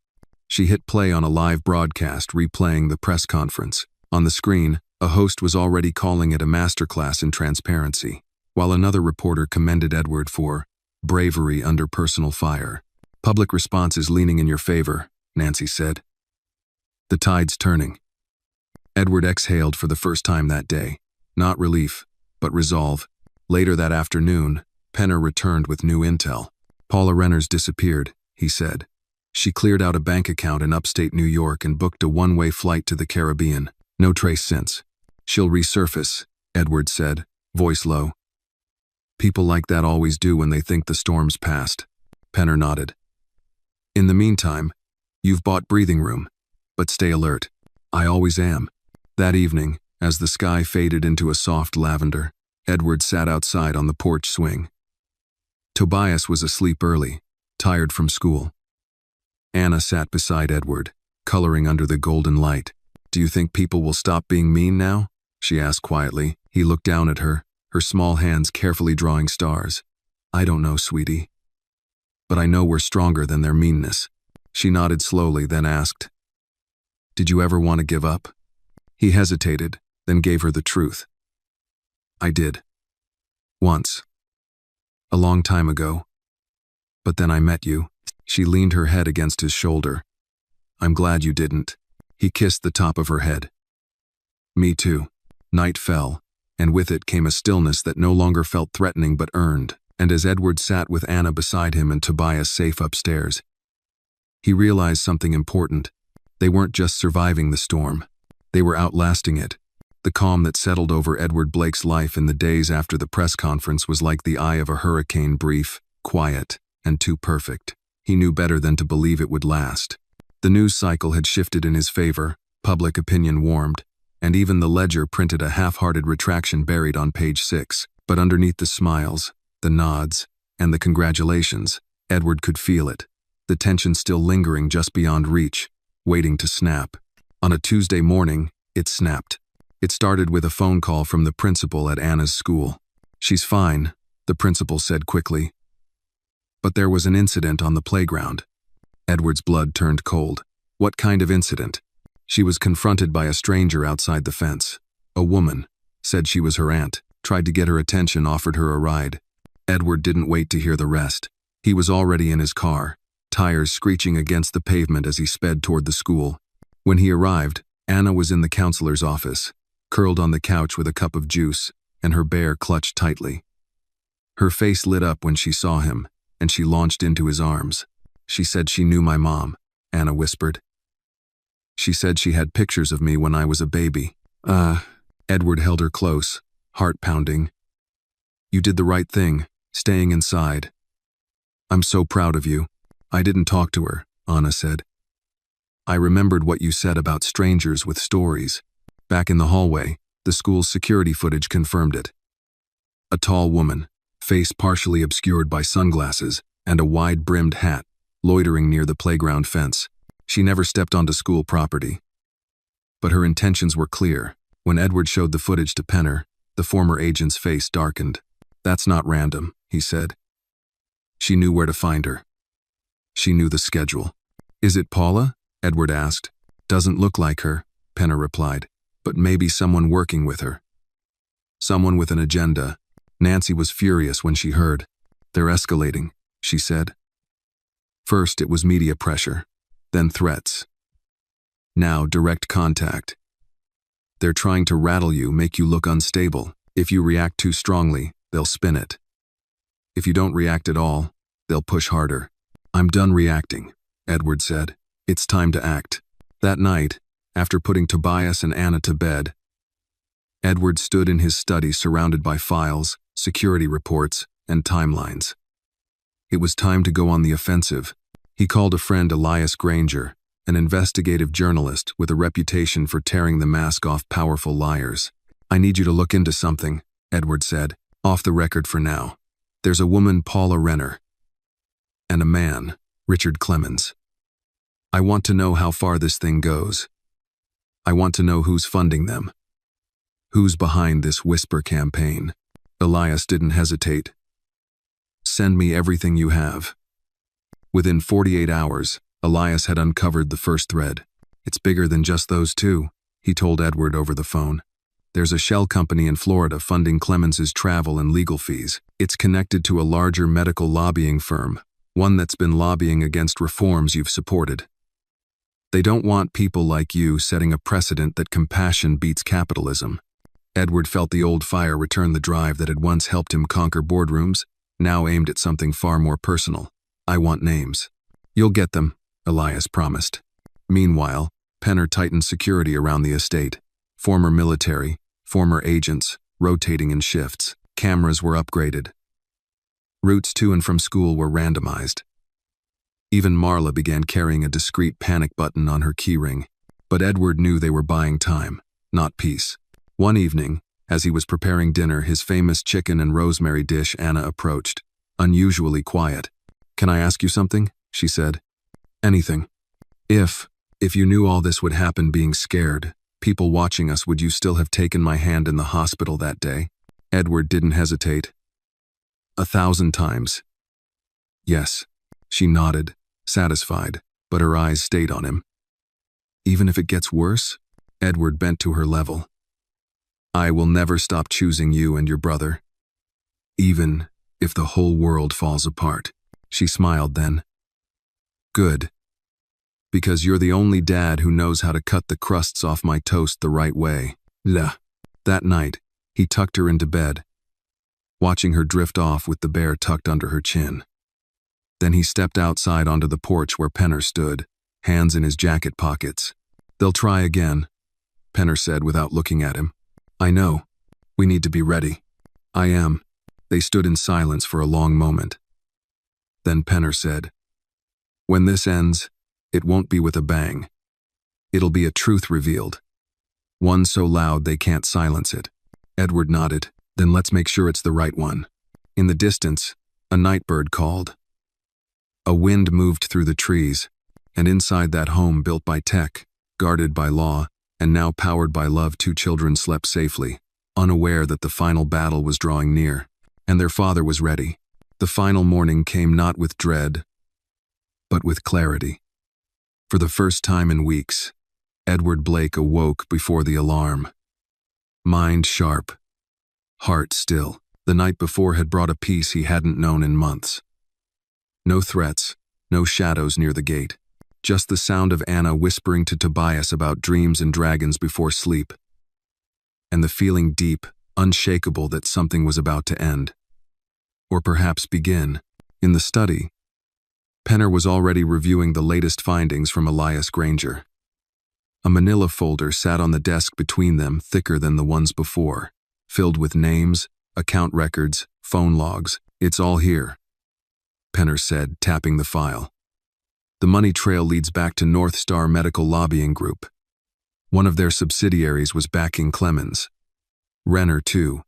She hit play on a live broadcast replaying the press conference. On the screen, a host was already calling it a masterclass in transparency, while another reporter commended Edward for bravery under personal fire. Public response is leaning in your favor, Nancy said. The tide's turning. Edward exhaled for the first time that day. Not relief, but resolve. Later that afternoon, Penner returned with new intel. Paula Renner's disappeared, he said. She cleared out a bank account in upstate New York and booked a one-way flight to the Caribbean. No trace since. She'll resurface, Edward said, voice low. People like that always do when they think the storm's past. Penner nodded. In the meantime, you've bought breathing room, but stay alert. I always am. That evening, as the sky faded into a soft lavender, Edward sat outside on the porch swing. Tobias was asleep early, tired from school. Anna sat beside Edward, coloring under the golden light. Do you think people will stop being mean now? She asked quietly. He looked down at her, her small hands carefully drawing stars. I don't know, sweetie. But I know we're stronger than their meanness. She nodded slowly, then asked, Did you ever want to give up? He hesitated, then gave her the truth. I did. Once. A long time ago. But then I met you. She leaned her head against his shoulder. I'm glad you didn't. He kissed the top of her head. Me too. Night fell, and with it came a stillness that no longer felt threatening but earned, and as Edward sat with Anna beside him and Tobias safe upstairs, he realized something important. They weren't just surviving the storm. They were outlasting it. The calm that settled over Edward Blake's life in the days after the press conference was like the eye of a hurricane, brief, quiet, and too perfect. He knew better than to believe it would last. The news cycle had shifted in his favor, public opinion warmed, and even the Ledger printed a half-hearted retraction buried on page 6. But underneath the smiles, the nods, and the congratulations, Edward could feel it. The tension still lingering just beyond reach, waiting to snap. On a Tuesday morning, it snapped. It started with a phone call from the principal at Anna's school. She's fine, the principal said quickly. But there was an incident on the playground. Edward's blood turned cold. What kind of incident? She was confronted by a stranger outside the fence. A woman, said she was her aunt, tried to get her attention, offered her a ride. Edward didn't wait to hear the rest. He was already in his car, tires screeching against the pavement as he sped toward the school. When he arrived, Anna was in the counselor's office, curled on the couch with a cup of juice, and her bear clutched tightly. Her face lit up when she saw him, and she launched into his arms. She said she knew my mom, Anna whispered. She said she had pictures of me when I was a baby. Edward held her close, heart pounding. You did the right thing, staying inside. I'm so proud of you. I didn't talk to her, Anna said. I remembered what you said about strangers with stories. Back in the hallway, the school's security footage confirmed it. A tall woman, face partially obscured by sunglasses and a wide-brimmed hat, loitering near the playground fence. She never stepped onto school property. But her intentions were clear. When Edward showed the footage to Penner, The former agent's face darkened. "That's not random," he said. She knew where to find her. She knew the schedule. "Is it Paula?" Edward asked. "Doesn't look like her," Penner replied, "but maybe someone working with her. Someone with an agenda." Nancy was furious when she heard. "They're escalating," she said. First it was media pressure, then threats. Now direct contact. "They're trying to rattle you, make you look unstable. If you react too strongly, they'll spin it. If you don't react at all, they'll push harder." "I'm done reacting," Edward said. "It's time to act." That night, after putting Tobias and Anna to bed, Edward stood in his study surrounded by files, security reports, and timelines. It was time to go on the offensive. He called a friend, Elias Granger, an investigative journalist with a reputation for tearing the mask off powerful liars. "I need you to look into something," Edward said. "Off the record for now. There's a woman, Paula Renner, and a man, Richard Clemens. I want to know how far this thing goes. I want to know who's funding them. Who's behind this whisper campaign." Elias didn't hesitate. "Send me everything you have." Within 48 hours, Elias had uncovered the first thread. "It's bigger than just those two," he told Edward over the phone. "There's a shell company in Florida funding Clemens's travel and legal fees. It's connected to a larger medical lobbying firm, one that's been lobbying against reforms you've supported. They don't want people like you setting a precedent that compassion beats capitalism." Edward felt the old fire return, the drive that had once helped him conquer boardrooms, now aimed at something far more personal. "I want names." "You'll get them," Elias promised. Meanwhile, Penner tightened security around the estate. Former military, former agents, rotating in shifts. Cameras were upgraded. Routes to and from school were randomized. Even Marla began carrying a discreet panic button on her keyring. But Edward knew they were buying time, not peace. One evening, as he was preparing dinner, his famous chicken and rosemary dish, Anna approached, unusually quiet. "Can I ask you something?" she said. "Anything. If you knew all this would happen, being scared, people watching us, would you still have taken my hand in the hospital that day?" Edward didn't hesitate. 1,000 times. "Yes." She nodded, satisfied, but her eyes stayed on him. "Even if it gets worse?" Edward bent to her level. "I will never stop choosing you and your brother. Even if the whole world falls apart." She smiled then. "Good. Because you're the only dad who knows how to cut the crusts off my toast the right way." That night, he tucked her into bed, watching her drift off with the bear tucked under her chin. Then he stepped outside onto the porch where Penner stood, hands in his jacket pockets. "They'll try again," Penner said without looking at him. "I know. We need to be ready." "I am." They stood in silence for a long moment. Then Penner said, "When this ends, it won't be with a bang. It'll be a truth revealed. One so loud they can't silence it." Edward nodded. "Then let's make sure it's the right one." In the distance, a nightbird called. A wind moved through the trees, and inside that home built by tech, guarded by law, and now powered by love, 2 children slept safely, unaware that the final battle was drawing near, and their father was ready. The final morning came not with dread, but with clarity. For the first time in weeks, Edward Blake awoke before the alarm. Mind sharp, heart still. The night before had brought a peace he hadn't known in months. No threats, no shadows near the gate. Just the sound of Anna whispering to Tobias about dreams and dragons before sleep. And the feeling deep, unshakable that something was about to end. Or perhaps begin. In the study, Penner was already reviewing the latest findings from Elias Granger. A manila folder sat on the desk between them, thicker than the ones before, filled with names, account records, phone logs. "It's all here," Penner said, tapping the file. "The money trail leads back to North Star Medical Lobbying Group. One of their subsidiaries was backing Clemens. Renner, too.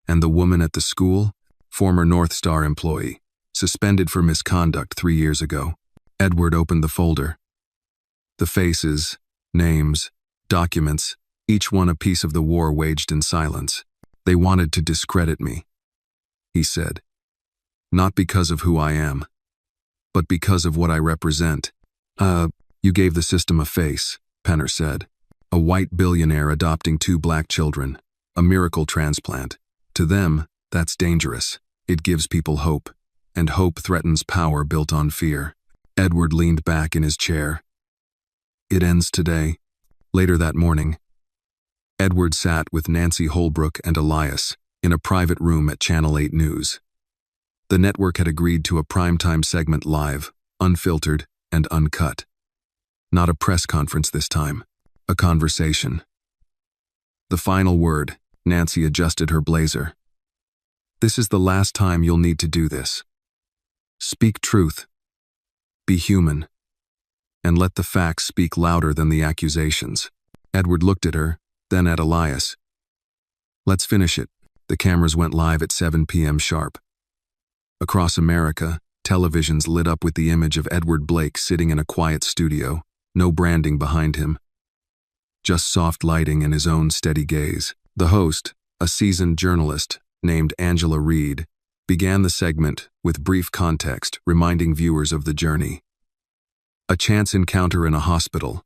And the woman at the school? Former North Star employee, suspended for misconduct 3 years ago." Edward opened the folder. The faces, names, documents, each one a piece of the war waged in silence. They wanted to discredit me, he said. Not because of who I am, but because of what I represent. You gave the system a face, Penner said. A white billionaire adopting 2 black children. A miracle transplant. To them, that's dangerous. It gives people hope, and hope threatens power built on fear. Edward leaned back in his chair. It ends today. Later that morning, Edward sat with Nancy Holbrook and Elias in a private room at Channel 8 News. The network had agreed to a primetime segment live, unfiltered, and uncut. Not a press conference this time, a conversation. The final word, Nancy adjusted her blazer. This is the last time you'll need to do this. Speak truth. Be human. And let the facts speak louder than the accusations. Edward looked at her, then at Elias. Let's finish it. The cameras went live at 7 p.m. sharp. Across America, televisions lit up with the image of Edward Blake sitting in a quiet studio, no branding behind him. Just soft lighting and his own steady gaze. The host, a seasoned journalist named Angela Reed, began the segment with brief context, reminding viewers of the journey. A chance encounter in a hospital,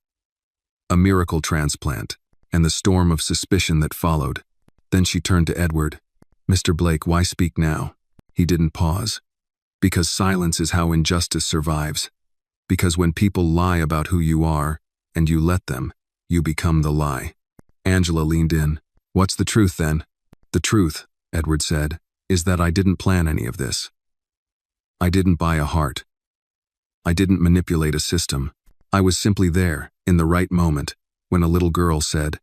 a miracle transplant, and the storm of suspicion that followed. Then she turned to Edward. Mr. Blake, why speak now? He didn't pause. Because silence is how injustice survives. Because when people lie about who you are, and you let them, you become the lie. Angela leaned in. What's the truth then? The truth, Edward said, is that I didn't plan any of this. I didn't buy a heart. I didn't manipulate a system. I was simply there, in the right moment, when a little girl said,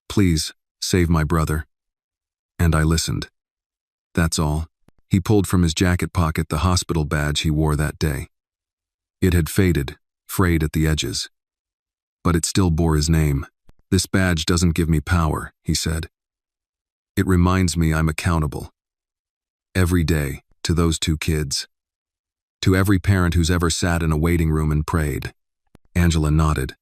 "Please, save my brother." And I listened. That's all. He pulled from his jacket pocket the hospital badge he wore that day. It had faded, frayed at the edges. But it still bore his name. This badge doesn't give me power, he said. It reminds me I'm accountable. Every day, to those 2 kids. To every parent who's ever sat in a waiting room and prayed. Angela nodded.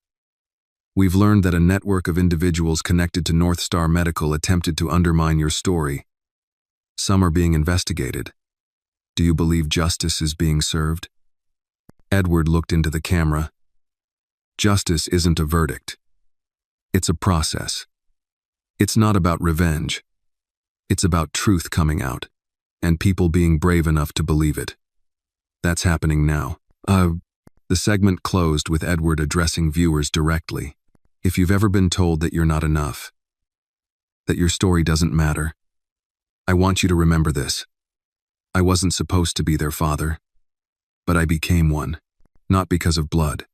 We've learned that a network of individuals connected to North Star Medical attempted to undermine your story. Some are being investigated. Do you believe justice is being served? Edward looked into the camera. Justice isn't a verdict. It's a process. It's not about revenge. It's about truth coming out, and people being brave enough to believe it. That's happening now. The segment closed with Edward addressing viewers directly. If you've ever been told that you're not enough, that your story doesn't matter, I want you to remember this. I wasn't supposed to be their father, but I became one, not because of blood,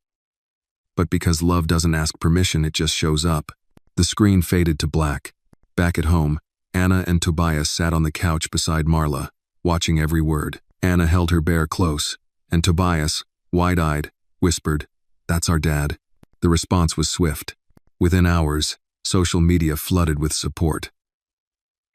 but because love doesn't ask permission, it just shows up. The screen faded to black. Back at home, Anna and Tobias sat on the couch beside Marla, watching every word. Anna held her bear close, and Tobias, wide-eyed, whispered, "That's our dad." The response was swift. Within hours, social media flooded with support.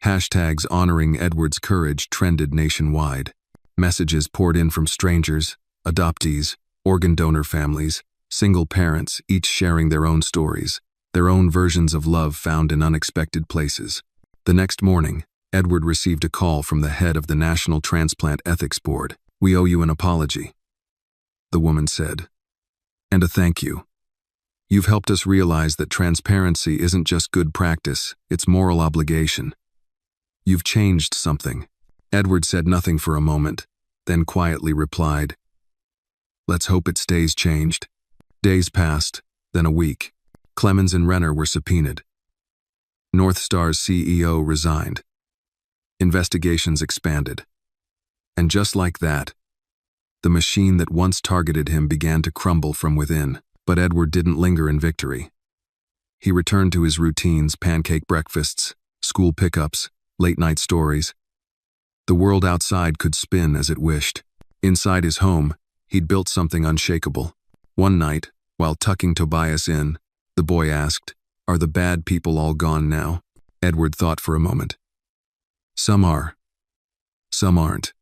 Hashtags honoring Edward's courage trended nationwide. Messages poured in from strangers, adoptees, organ donor families, single parents, each sharing their own stories, their own versions of love found in unexpected places. The next morning, Edward received a call from the head of the National Transplant Ethics Board. "We owe you an apology," the woman said, "and a thank you. You've helped us realize that transparency isn't just good practice, it's moral obligation. You've changed something." Edward said nothing for a moment, then quietly replied, "Let's hope it stays changed." Days passed, then a week. Clemens and Renner were subpoenaed. North Star's CEO resigned. Investigations expanded. And just like that, the machine that once targeted him began to crumble from within. But Edward didn't linger in victory. He returned to his routines: pancake breakfasts, school pickups, late-night stories. The world outside could spin as it wished. Inside his home, he'd built something unshakable. One night, while tucking Tobias in, the boy asked, "Are the bad people all gone now?" Edward thought for a moment. "Some are. Some aren't.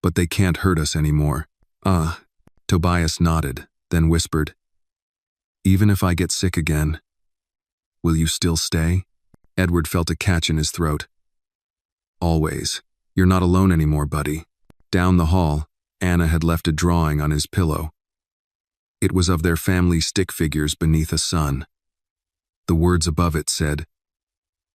But they can't hurt us anymore." Tobias nodded, then whispered, "Even if I get sick again, will you still stay?" Edward felt a catch in his throat. Always. You're not alone anymore, buddy. Down the hall, Anna had left a drawing on his pillow. It was of their family stick figures beneath a sun. The words above it said,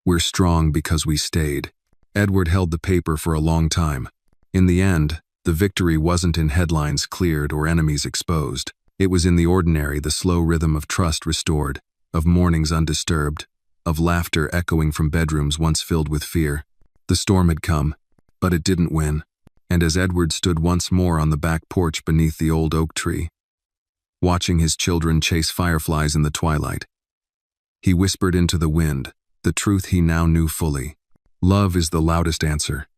"We're strong because we stayed." Edward held the paper for a long time. In the end, the victory wasn't in headlines cleared or enemies exposed. It was in the ordinary, the slow rhythm of trust restored, of mornings undisturbed, of laughter echoing from bedrooms once filled with fear. The storm had come, but it didn't win, and as Edward stood once more on the back porch beneath the old oak tree, watching his children chase fireflies in the twilight, he whispered into the wind the truth he now knew fully. Love is the loudest answer.